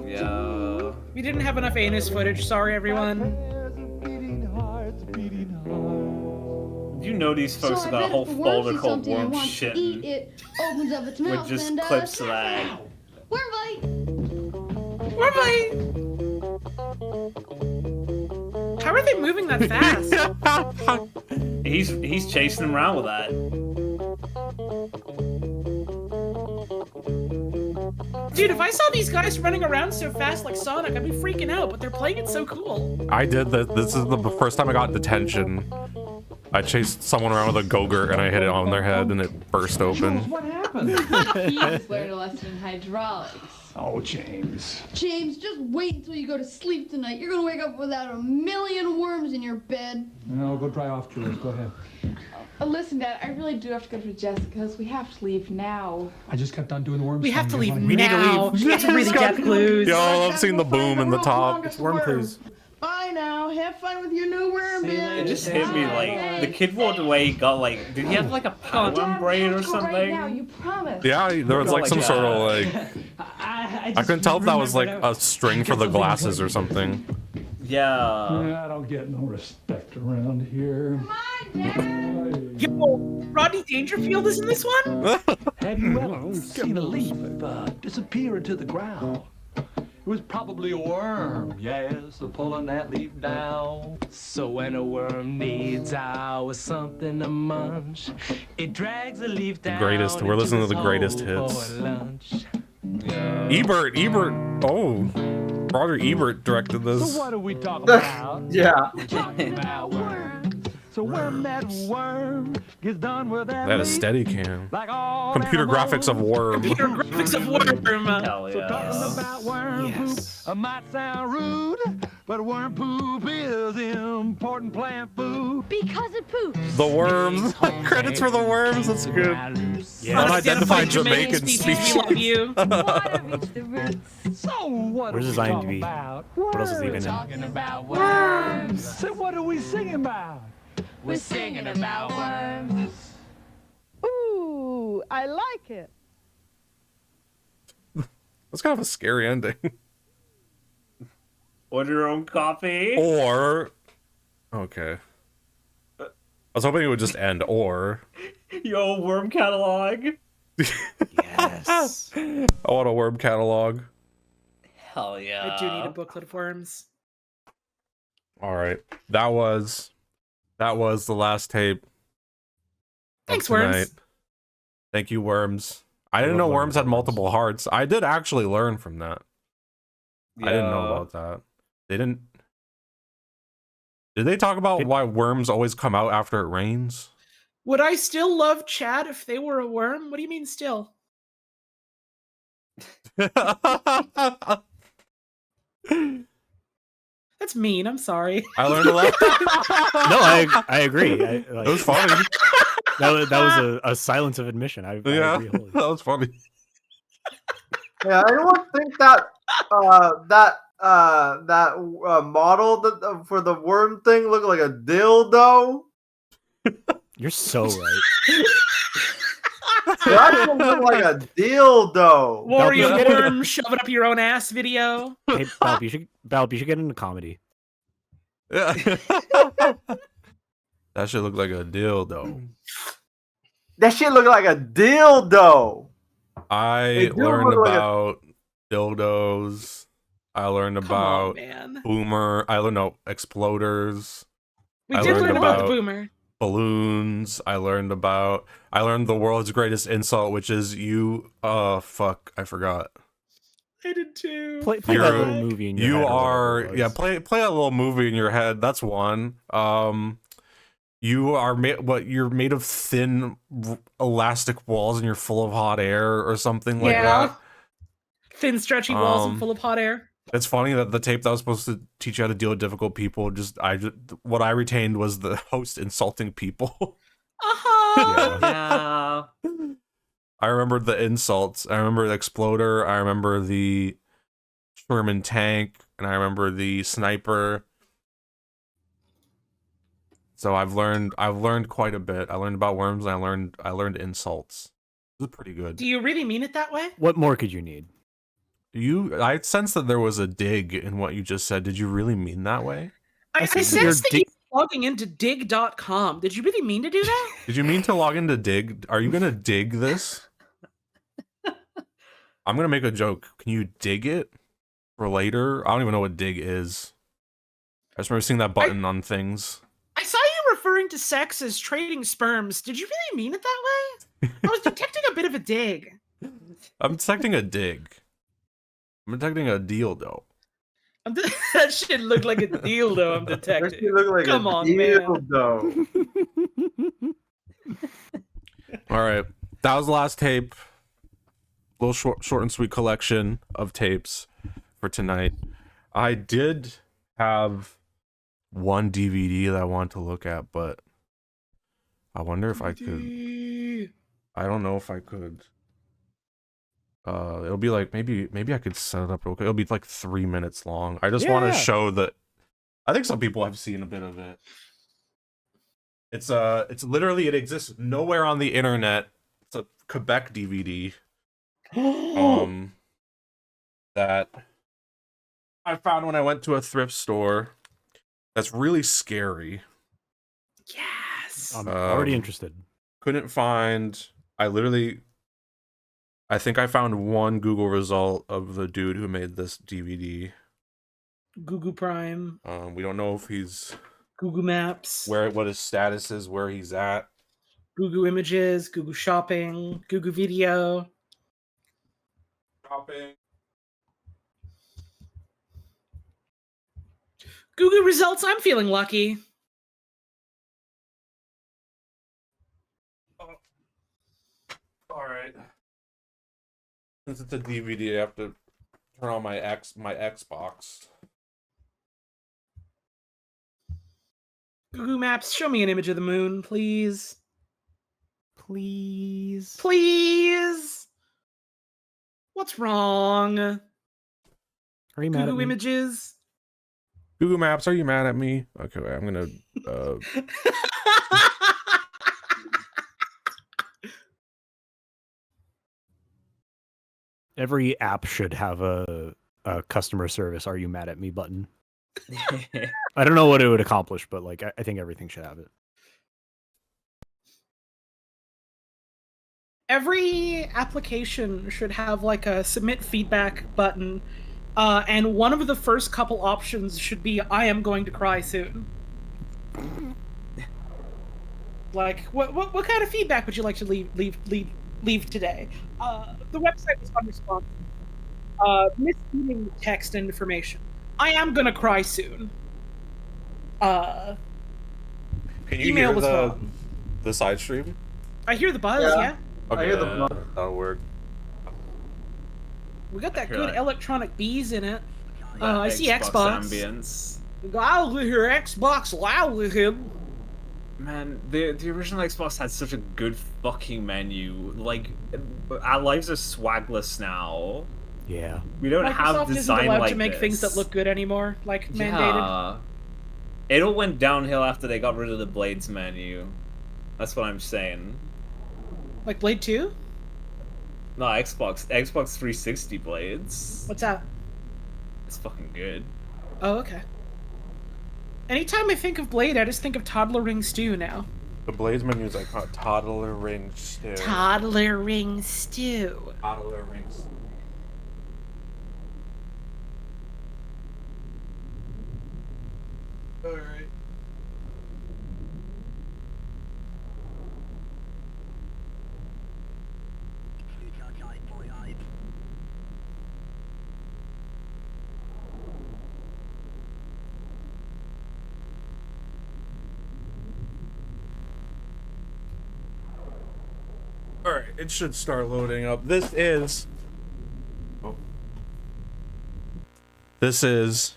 Yeah. We didn't have enough anus footage. Sorry, everyone. You know these folks So have got a I bet whole if the worm folder sees called something it worm wants shit to eat, it opens up its with mouth just and clips of that. worm bite. Worm bite. How are they moving that fast? He's chasing him around with that. Dude, if I saw these guys running around so fast like Sonic, I'd be freaking out, but they're playing it so cool. I did that. This is the first time I got detention. I chased someone around with a go-gurt and I hit it on their head and it burst open. What happened? He just learned a lesson in hydraulics. Oh, James. James, just wait until you go to sleep tonight. You're gonna wake up without a million worms in your bed. No, go dry off, Julius. Go ahead. Listen, Dad, I really do have to go to Jessica's. We have to leave now. I just kept on doing the worm. We have to leave We need to now. leave. We have to really get clues. Yo, I love seeing the boom in the top. It's worm clues. Bye now. Have fun with your new worm bin. It just hit me like the kid walked away. Got like, did he have like a power braid or something? Right now, you promise. Yeah, there was like some sort of like. I couldn't tell if that was like a string for the glasses or something. Yeah. I don't get no respect around here. Yo, Rodney Dangerfield is in this one? Have you ever seen a leaf disappear into the ground? It was probably a worm, yes, pulling that leaf down. So when a worm needs something to munch, it drags a leaf down. The greatest. We're listening to the greatest hits. Ebert. Oh, Roger Ebert directed this. So what are we talking about? Yeah. We're talking about worms. So when that worm gets done with that That is leaf, steady cam. like all Computer animals, graphics of worm. Computer graphics of worm. Hell So talking about worm poop might sound rude, but worm poop is important plant food. Because it poops. The worms. Credits for the worms. That's good. Yeah. Unidentified Jamaican species. We love you. So what Where's are his we IMDb? talking about? What else is he been in? Talking about worms. So what are we singing about? We're singing about worms. Ooh, I like it. That's kind of a scary ending. Order your own copy. Or, okay. I was hoping it would just end. Or, Yo, worm catalog. Yes. I want a worm catalog. Hell yeah. I do need a booklet of worms. All right, that was the last tape. Thanks, tonight. worms. Thank you, worms. I didn't know worms had multiple hearts. I did actually learn from that. I didn't know about that. They didn't. Did they talk about why worms always come out after it rains? Would I still love Chad if they were a worm? What do you mean still? That's mean. I'm sorry. I learned a lot. No, I agree. It was funny. That was a silence of admission. I agree wholly. That was funny. Yeah, anyone think that model that for the worm thing looked like a dildo? You're so right. That looked like a dildo. Warrior worm, shove it up your own ass video. Hey, Balp, you should get into comedy. Yeah. That should look like a dildo. That shit look like a dildo. I learned about dildos. I learned about man. boomer. I learned about exploders. We I did learned learn about the boomer. Balloons. I learned the world's greatest insult, which is you. Fuck, I forgot. I did too. Play that little movie in your head. You are, yeah. Play a little movie in your head. That's one. You are you're made of thin, elastic walls, and you're full of hot air, or something like that. Thin, stretchy walls and full of hot air. It's funny that the tape that was supposed to teach you how to deal with difficult people, what I retained was the host insulting people. Yeah. I remember the insults. I remember the exploder. I remember the Sherman tank, and I remember the sniper. So I've learned quite a bit. I learned about worms, and I learned insults. It was pretty good. Do you really mean it that way? What more could you need? I sensed that there was a dig in what you just said. Did you really mean that way? I sensed that you were logging into dig.com. Did you really mean to do that? Did you mean to log into dig? Are you gonna dig this? I'm gonna make a joke. Can you dig it for later? I don't even know what dig is. I just remember seeing that button on things. I saw you referring to sex as trading sperms. Did you really mean it that way? I was detecting a bit of a dig. I'm detecting a dig. I'm detecting a dildo. That shit looked like a dildo. I'm detecting. That shit looked like Come a on, man. dildo. All right, that was the last tape. A little short and sweet collection of tapes for tonight. I did have one DVD that I wanted to look at, but I wonder if I could. I don't know if I could. It'll be like maybe I could set it up real quick. It'll be like 3 minutes long. I just want to show that. I think some people have seen a bit of it. It's literally, it exists nowhere on the internet. It's a Quebec DVD. That I found when I went to a thrift store. That's really scary. Yes. I'm already interested. Couldn't find. I think I found one Google result of the dude who made this DVD. Google Prime. We don't know if he's Google Maps. what his status is, where he's at. Google Images, Google Shopping, Google Video. Shopping. Google results. I'm feeling lucky. All right. Since it's a DVD, I have to turn on my Xbox. Google Maps, show me an image of the moon, please. Please. Please. What's wrong? Are you mad at Google me? Images. Google Maps, are you mad at me? Okay, wait, I'm gonna. Every app should have a customer service "Are you mad at me?" button. I don't know what it would accomplish, but like I think everything should have it. Every application should have like a submit feedback button, and one of the first couple options should be "I am going to cry soon." Like, what kind of feedback would you like to leave today? The website was unresponsive. Misleading text and information. I am gonna cry soon. Can you email hear was wrong. the side stream? I hear the buzz, yeah. Okay, I hear the buzz. That'll work. We got that hear good that. electronic bees in it. That I see Xbox. ambience. I'll hear Xbox loud him. Man, the original Xbox had such a good fucking menu. Like, our lives are swagless now. Yeah. We don't have Microsoft isn't design allowed like to make this. things that look good anymore, like mandated. Yeah. It all went downhill after they got rid of the Blades menu. That's what I'm saying. Like Blade 2? No, Xbox 360 Blades. What's that? It's fucking good. Oh, okay. Anytime I think of Blade, I just think of Toddler Ring Stew now. The Blades menu is like toddler ring stew. Toddler Ring Stew. Toddler rings. Alright. Alright, it should start loading up. This is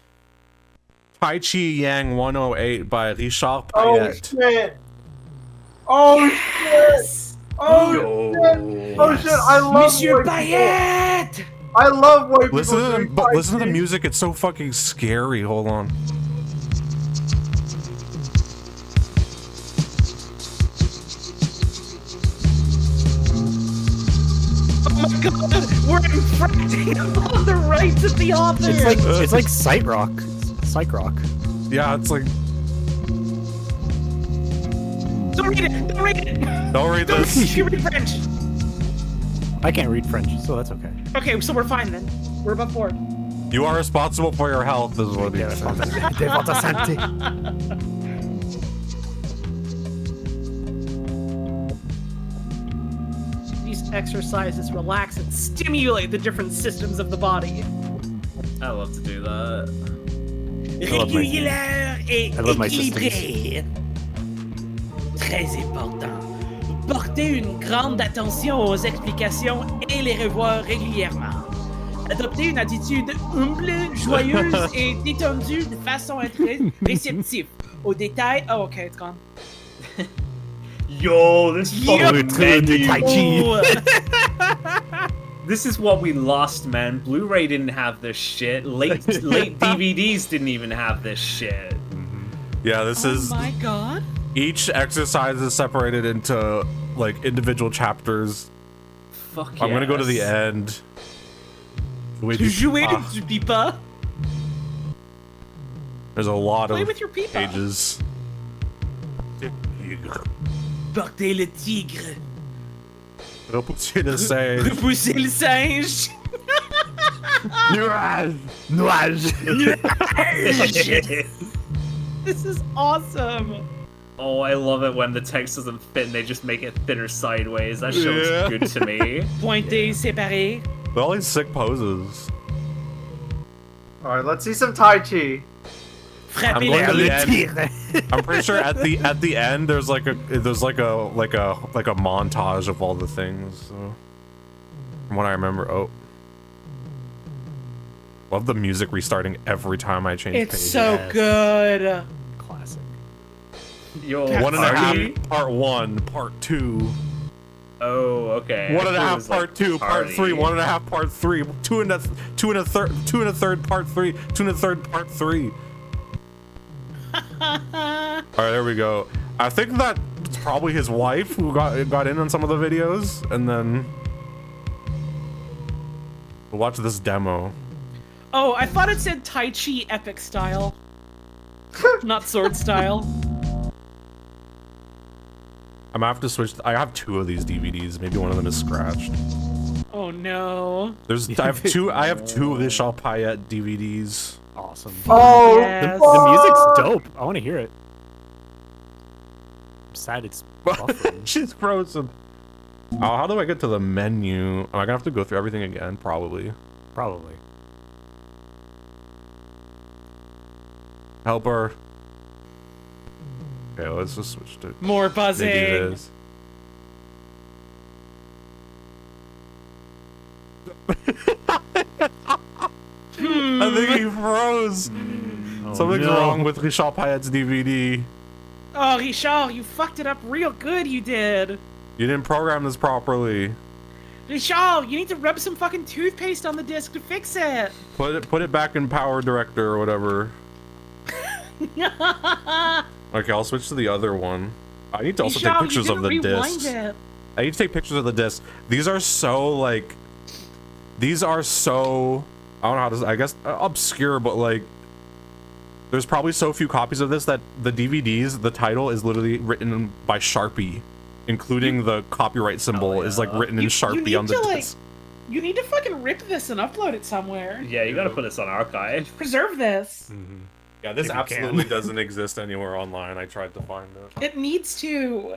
Tai Chi Yang 108 by Richard Oh Payette. shit! Oh shit! Oh shit! Oh shit! I love Monsieur white people. Payette! I love white people. Listen to doing them, but Tai listen to the Chi. music. It's so fucking scary. Hold on. Oh my god! We're infringing on the rights of the author! It's like Psych Rock. Yeah, it's like. Don't read it! Don't read it! Don't read this. You read French! I can't read French, so that's okay. Okay, so we're fine then. We're above board. You are responsible for your health, is what he says. These exercises relax and stimulate the different systems of the body. I love to do that. Régulière et I love my équilibrée. Très important. Portez une grande attention aux explications et les revoir régulièrement. Adoptez une attitude humble, joyeuse et détendue de façon à être réceptif aux détails. Oh, okay, it's gone. Yo, this fucking menu. Tai Chi. This is what we lost, man. Blu-ray didn't have this shit. Late DVDs didn't even have this shit. Yeah, this is. Oh my god. Each exercise is separated into like individual chapters. Fuck I'm gonna go to the end. Jouer du pipa. There's a lot Play of with your pipa. pages. Portez le tigre. Repousser le singe. Repousser le singe. Nuage. Nuage. Nuage. This is awesome. Oh, I love it when the text doesn't fit and they just make it thinner sideways. That show's good to me. Pointé, séparé. They're all these sick poses. Alright, let's see some Tai Chi. I'm going to the end. I'm pretty sure at the end there's like a montage of all the things. So. From what I remember, love the music restarting every time I change pages. It's so good. Classic. Yo, 1.5 part 1, part 2. Oh, okay. 1.5 part 2, part 3, 1.5 part 3, 2 and a third part 3, 2 and a third part 3. Alright, there we go. I think that's probably his wife who got in on some of the videos, and then we'll watch this demo. Oh, I thought it said Tai Chi epic style. Not sword style. I'm gonna have to switch. I have 2 of these DVDs. Maybe one of them is scratched. Oh no. I have two Vishal Payette DVDs. Awesome. Oh, yes. The music's dope. I want to hear it. I'm sad it's buffering. She's frozen. Oh, how do I get to the menu? Am I gonna have to go through everything again? Probably. Probably. Help her. Okay, let's just switch to More buzzing. maybe it is. I think he froze. Something's wrong with Vishal Payette's DVD. Oh, Richard, you fucked it up real good, you did. You didn't program this properly. Richard, you need to rub some fucking toothpaste on the disc to fix it. Put it back in Power Director or whatever. Okay, I'll switch to the other one. I need to also take pictures of the discs. I need to take pictures of the discs. These are so I don't know how to, I guess obscure, but like there's probably so few copies of this that the DVDs, the title is literally written by Sharpie, including the copyright symbol is like written in Sharpie on the disc. You need to fucking rip this and upload it somewhere. Yeah, you gotta put this on archive. Preserve this. Yeah, this absolutely doesn't exist anywhere online. I tried to find it. It needs to.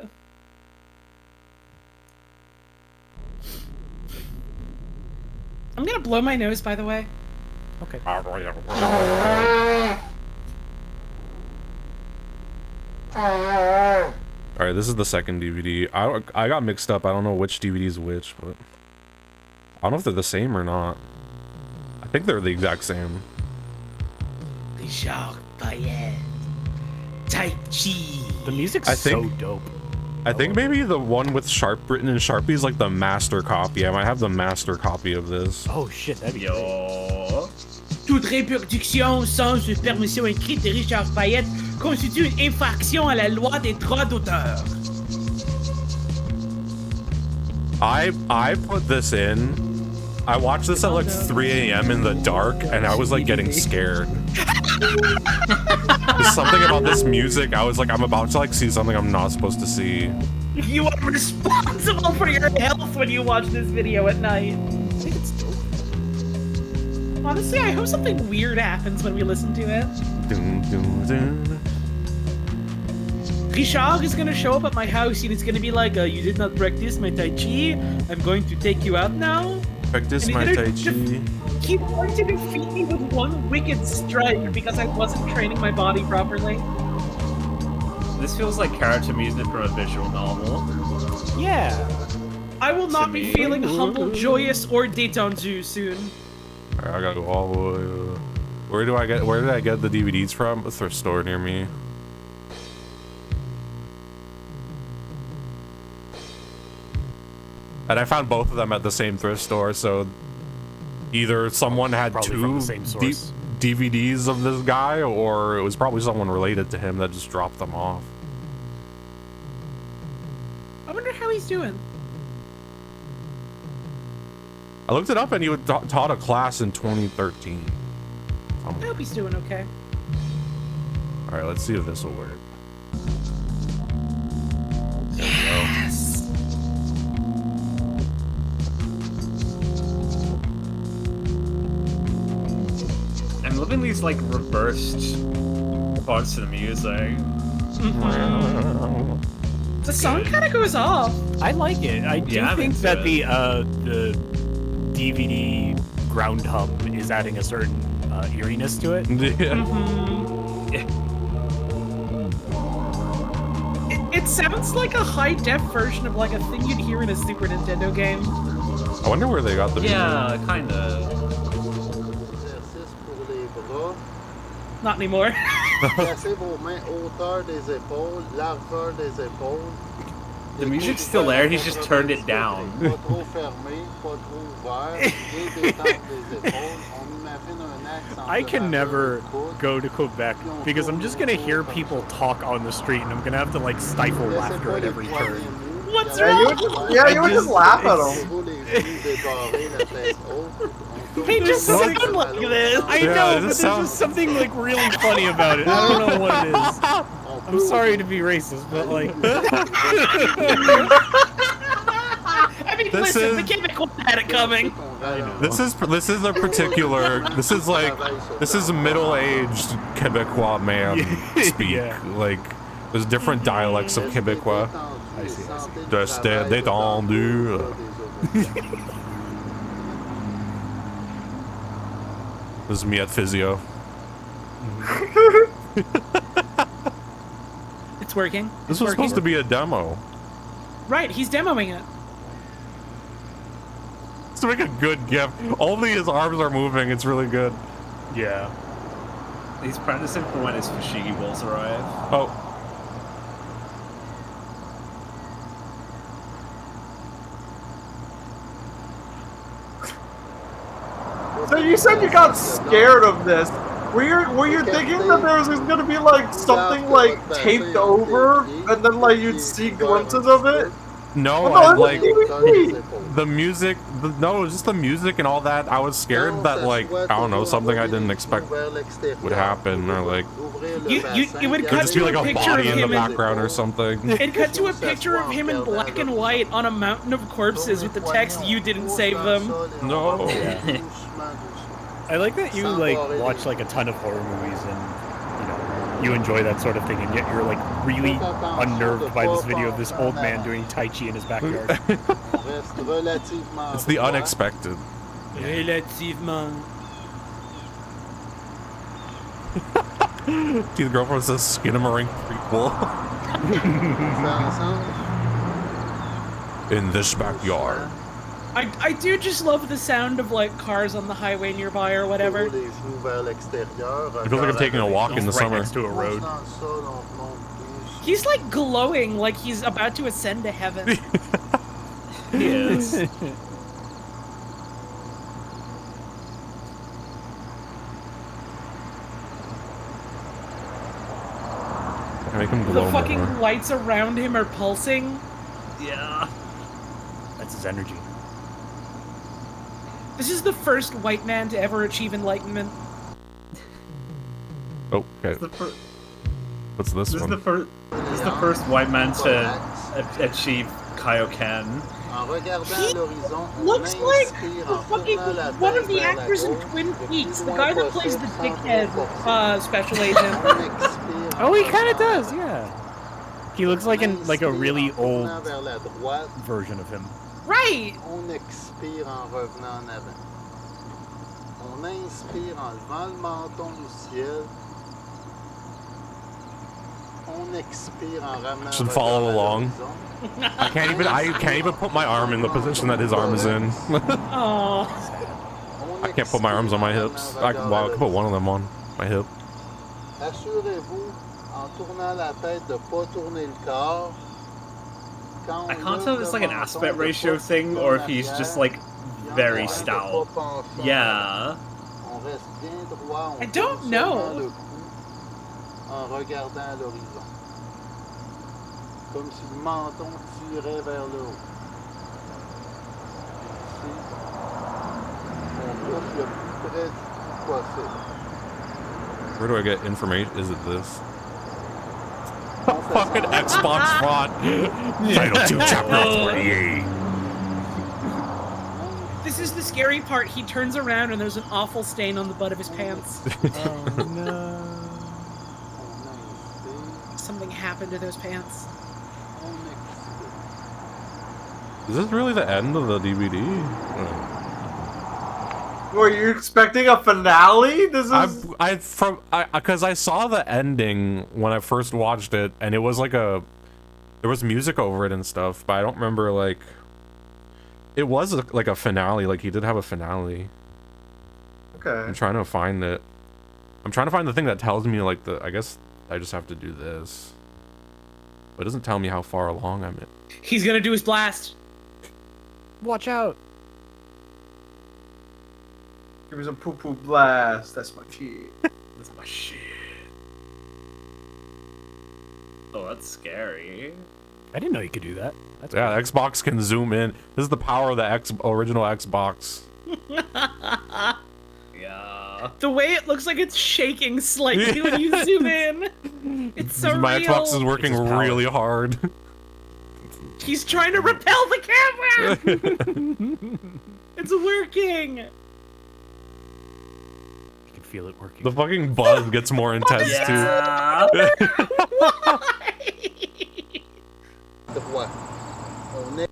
I'm gonna blow my nose, by the way. Okay. Alright, this is the second DVD. I got mixed up. I don't know which DVD is which, but I don't know if they're the same or not. I think they're the exact same. Richard Payette. Tai Chi. The music's so dope. I think maybe the one with written in Sharpie is like the master copy. I might have the master copy of this. Oh shit, that'd be Yo. Toute reproduction sans permission écrite de Richard Payette constitue une infraction à la loi des droits d'auteur. I put this in. I watched this at like 3 a.m. in the dark, and I was like getting scared. There's something about this music. I was like, I'm about to like see something I'm not supposed to see. You are responsible for your health when you watch this video at night. Honestly, I hope something weird happens when we listen to it. Richard is gonna show up at my house and it's gonna be like, you did not practice my Tai Chi. I'm going to take you out now. Practice And my he's Tai gonna Chi. He's going to defeat me with one wicked strike because I wasn't training my body properly. This feels like character music from a visual novel. Yeah. I will not be me. feeling humble, joyous, or détendu soon. Alright, I gotta go all the way. Where did I get the DVDs from? A thrift store near me. And I found both of them at the same thrift store, so either someone had Probably from two the same source. DVDs of this guy, or it was probably someone related to him that just dropped them off. I wonder how he's doing. I looked it up and he taught a class in 2013. I hope he's doing okay. Alright, let's see if this will work. Yes. I'm loving these like reversed parts of the music. The song kind of goes off. I like it. I do think that the DVD ground hum is adding a certain eeriness to it. It sounds like a high-def version of like a thing you'd hear in a Super Nintendo game. I wonder where they got the music. Yeah, kinda. Not anymore. The music's still there, he's just turned it down. I can never go to Quebec because I'm just gonna hear people talk on the street and I'm gonna have to like stifle laughter at every turn. What's Yeah, you would just laugh at them. They just sound like this. I know, but there's just something like really funny about it. I don't know what it is. I'm sorry to be racist, but like. I mean, This listen, is- the Quebec had it coming. This is a particular. This is a middle-aged Quebecois man speak. Like there's different dialects of Quebecois. I see. J'étais détendu. This is me at physio. It's working. This was supposed to be a demo. Right, he's demoing it. To make a good gif. Only his arms are moving. It's really good. Yeah. He's practicing for when his Fushigi balls arrive. Oh. So you said you got scared of this. Were you thinking that there was going to be like something like taped over, and then like you'd see glimpses of it? No, Oh, I it's like DVD. the music. No, it was just the music and all that. I was scared that like I don't know, something I didn't expect would happen, or like You would there'd cut just be to like a a picture of body in the him background or something. It cut to a picture of him in black and white on a mountain of corpses with the text, "You didn't save them." No. I like that you like watch like a ton of horror movies and you enjoy that sort of thing, and yet you're like really unnerved by this video of this old man doing Tai Chi in his backyard. It's the unexpected. Relativement. Dude, the girlfriend says Skinamarink prequel. In this backyard. I do just love the sound of like cars on the highway nearby or whatever. It feels like I'm taking a walk in the Right summer. next to a road. He's like glowing like he's about to ascend to heaven. He is. I make him glow The fucking more. lights around him are pulsing. Yeah. That's his energy. This is the first white man to ever achieve enlightenment. Oh, okay. It's the fir- What's this This is one? the first. This is the first white man to achieve Kaioken. He looks like the fucking one of the actors in Twin Peaks, the guy that plays the dickhead special agent. Oh, he kind of does, yeah. He looks like a really old version of him. Right. On expire en revenant en avant. On inspire en levant le menton au ciel. On expire en ramenant Should le follow regard à along. l'horizon. I can't even put my arm in the position that his arm is in. Oh. I can't put my arms on my hips. I can put one of them on my hip. Assurez-vous, en tournant la tête, de ne pas tourner le corps. Quand I on can't tell if lève it's le like an menton, aspect de ratio pas thing or if he's just like very stout. Yeah. On reste bien droit, on I don't tourne know. seulement le cou en regardant à l'horizon. Comme si le menton tirait vers le haut. Ici, on touche le plus près du cou possible. Where do I get information? Is it this? Fucking Xbox fraud. Title 2, Chapter 48. This is the scary part. He turns around and there's an awful stain on the butt of his pants. Oh no. Something happened to those pants. Is this really the end of the DVD? Were you expecting a finale? This is. Because I saw the ending when I first watched it, and it was like there was music over it and stuff, but I don't remember like. It was like a finale. Like he did have a finale. Okay. I'm trying to find it. I'm trying to find the thing that tells me like I guess I just have to do this. But it doesn't tell me how far along I'm at. He's gonna do his blast. Watch out. Give me some poo-poo blast. That's my shit. That's my shit. Oh, that's scary. I didn't know you could do that. That's Yeah, Xbox can zoom in. This is the power of the original Xbox. Yeah. The way it looks like it's shaking slightly when you zoom in. It's so My real. Xbox is working really hard. He's trying to repel the camera. It's working. You can feel it working. The fucking buzz gets more intense Yeah. too. Droit. On est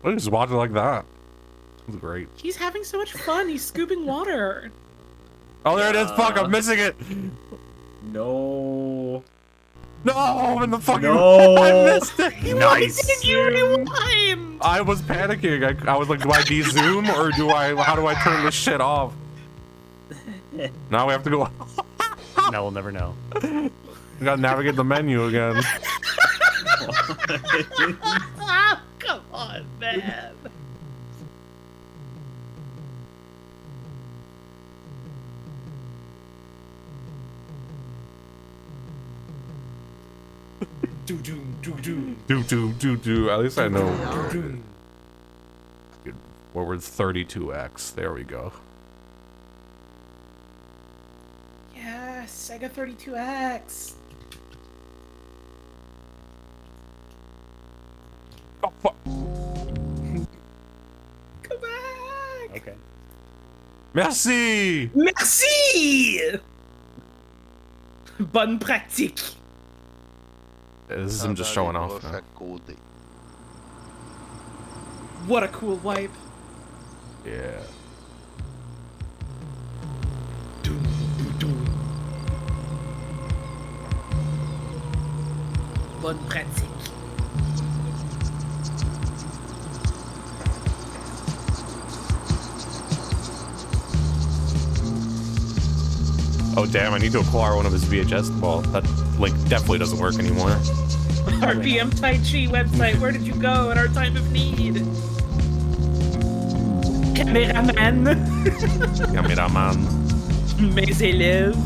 I just watch it like that. It's great. He's having so much fun. He's scooping water. Oh, there it is. Fuck, I'm missing it. No. No, in the fucking. No. I missed it. Nice. Didn't you rewind? I was panicking. I was like, do I de-zoom or how do I turn this shit off? Now we have to go. Now we'll never know. We gotta navigate the menu again. Oh, come on, man. Do. At least I know. Forward 32x. There we go. Yes, Sega 32X. Oh, fuck. Come back. Okay. Merci. Merci. Bonne pratique. This is him just showing off now. What a cool wipe. Yeah. Bonne pratique. Oh damn! I need to acquire one of his VHS. Well, that link definitely doesn't work anymore. Our BM Tai Chi website. Where did you go in our time of need? Cameraman. Cameraman. Mes élèves.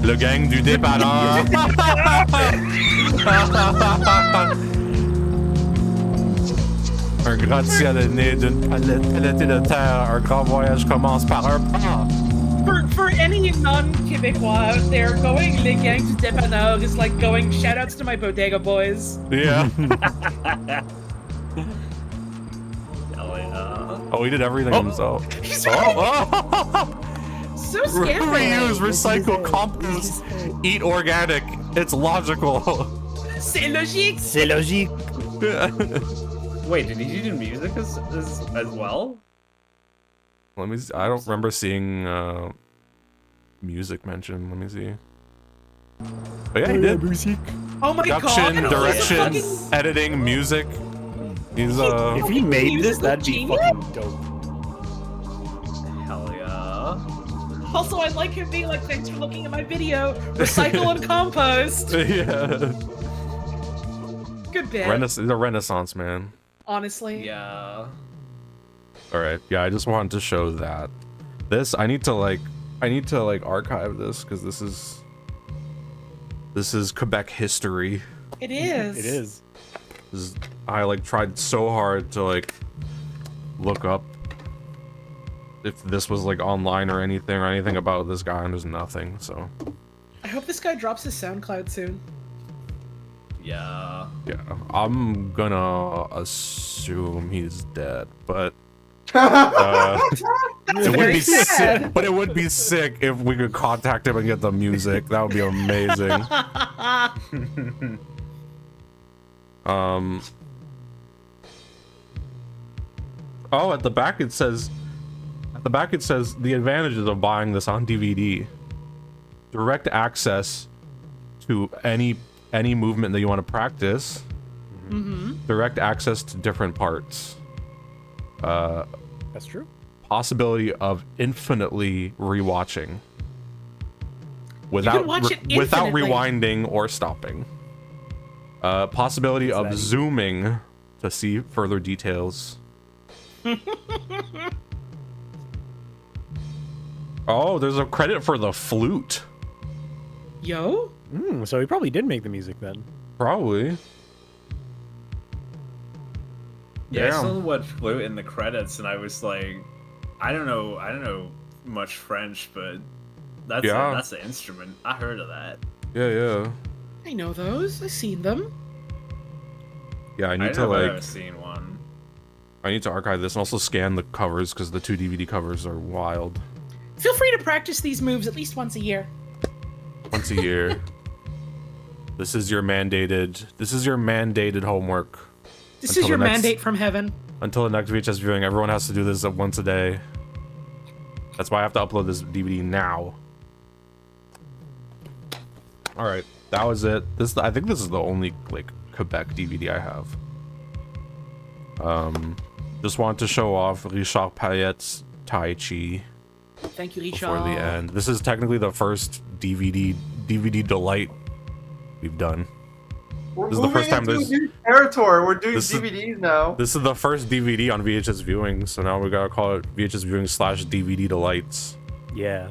Le gang du dépanneur. Un gratte-ciel est né d'une pelletée de terre. Un grand voyage commence par un pas. For any non-Québécois out there, going Les Gangs du Dépanneur is like going shoutouts to my bodega boys. Yeah. Oh, he did everything himself. He's So scary. Reuse, recycle, compost, eat organic. It's logical. C'est logique. C'est logique. Wait, did he do music as well? Let me see. I don't remember seeing music mentioned. Let me see. But yeah, he did. Music. Oh my Production, god. direction, editing, music. He's If he made this, that'd be fucking dope. Hell yeah. Also, I like him being like, thanks for looking at my video. Recycle and compost. Yeah. Good bit. He's a renaissance man. Honestly. Yeah. All right. Yeah, I just wanted to show that. This I need to archive this because this is Quebec history. It is. It is. I like tried so hard to like look up if this was like online or anything about this guy, and there's nothing. So I hope this guy drops his SoundCloud soon. Yeah. Yeah, I'm gonna assume he's dead, but it would be sick. But it would be sick if we could contact him and get the music. That would be amazing. Oh, at the back it says the advantages of buying this on DVD. Direct access to any movement that you want to practice. Direct access to different parts. That's true. Possibility of infinitely rewatching without without rewinding or stopping. Possibility of zooming to see further details. Oh, there's a credit for the flute. Yo? So he probably did make the music then. Probably. Yeah, I Damn. saw the word flute in the credits, and I was like, I don't know much French, but that's an instrument. I heard of that. Yeah. I know those. I've seen them. Yeah, I need I to never like. ever seen one. I need to archive this and also scan the covers because the 2 DVD covers are wild. Feel free to practice these moves at least once a year. Once a year. This is your mandated homework. This is your mandate from heaven. Until the next VHS viewing, everyone has to do this once a day. That's why I have to upload this DVD now. All right, that was it. I think this is the only like Quebec DVD I have. Just wanted to show off Richard Payette Tai Chi. Thank you, Richard. Before the end. This is technically the first DVD delight we've done. We're This is the moving first time into there's new territory. We're doing This is- DVDs now. This is the first DVD on VHS viewing, so now we gotta call it VHS viewing / DVD delights. Yeah.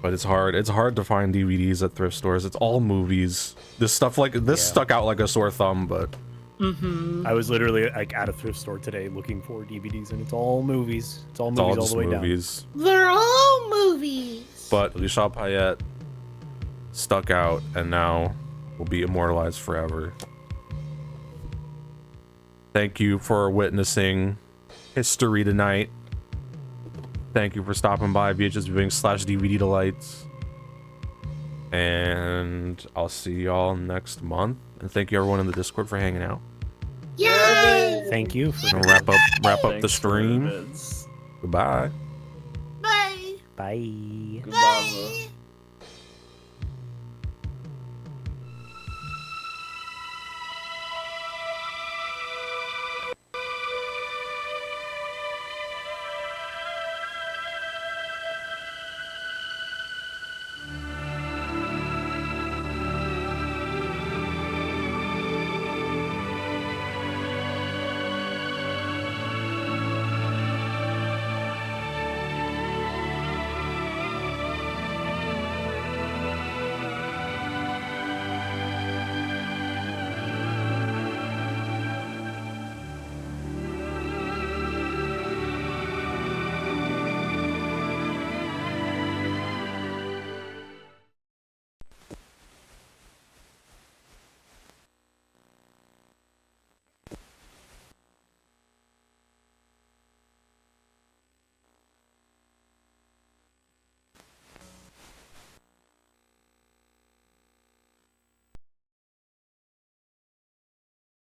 But it's hard. It's hard to find DVDs at thrift stores. It's all movies. This stuff like this stuck out like a sore thumb, but I was literally like at a thrift store today looking for DVDs, and it's all movies. It's all movies all just the way movies. They're all movies. But Richard Payette stuck out and now will be immortalized forever. Thank you for witnessing history tonight. Thank you for stopping by VHS viewing / DVD delights. And I'll see y'all next month. And thank you everyone in the Discord for hanging out. Yay! Thank you for And wrap up the Thanks stream. for the vids. Goodbye. Bye. Bye. Goodbye.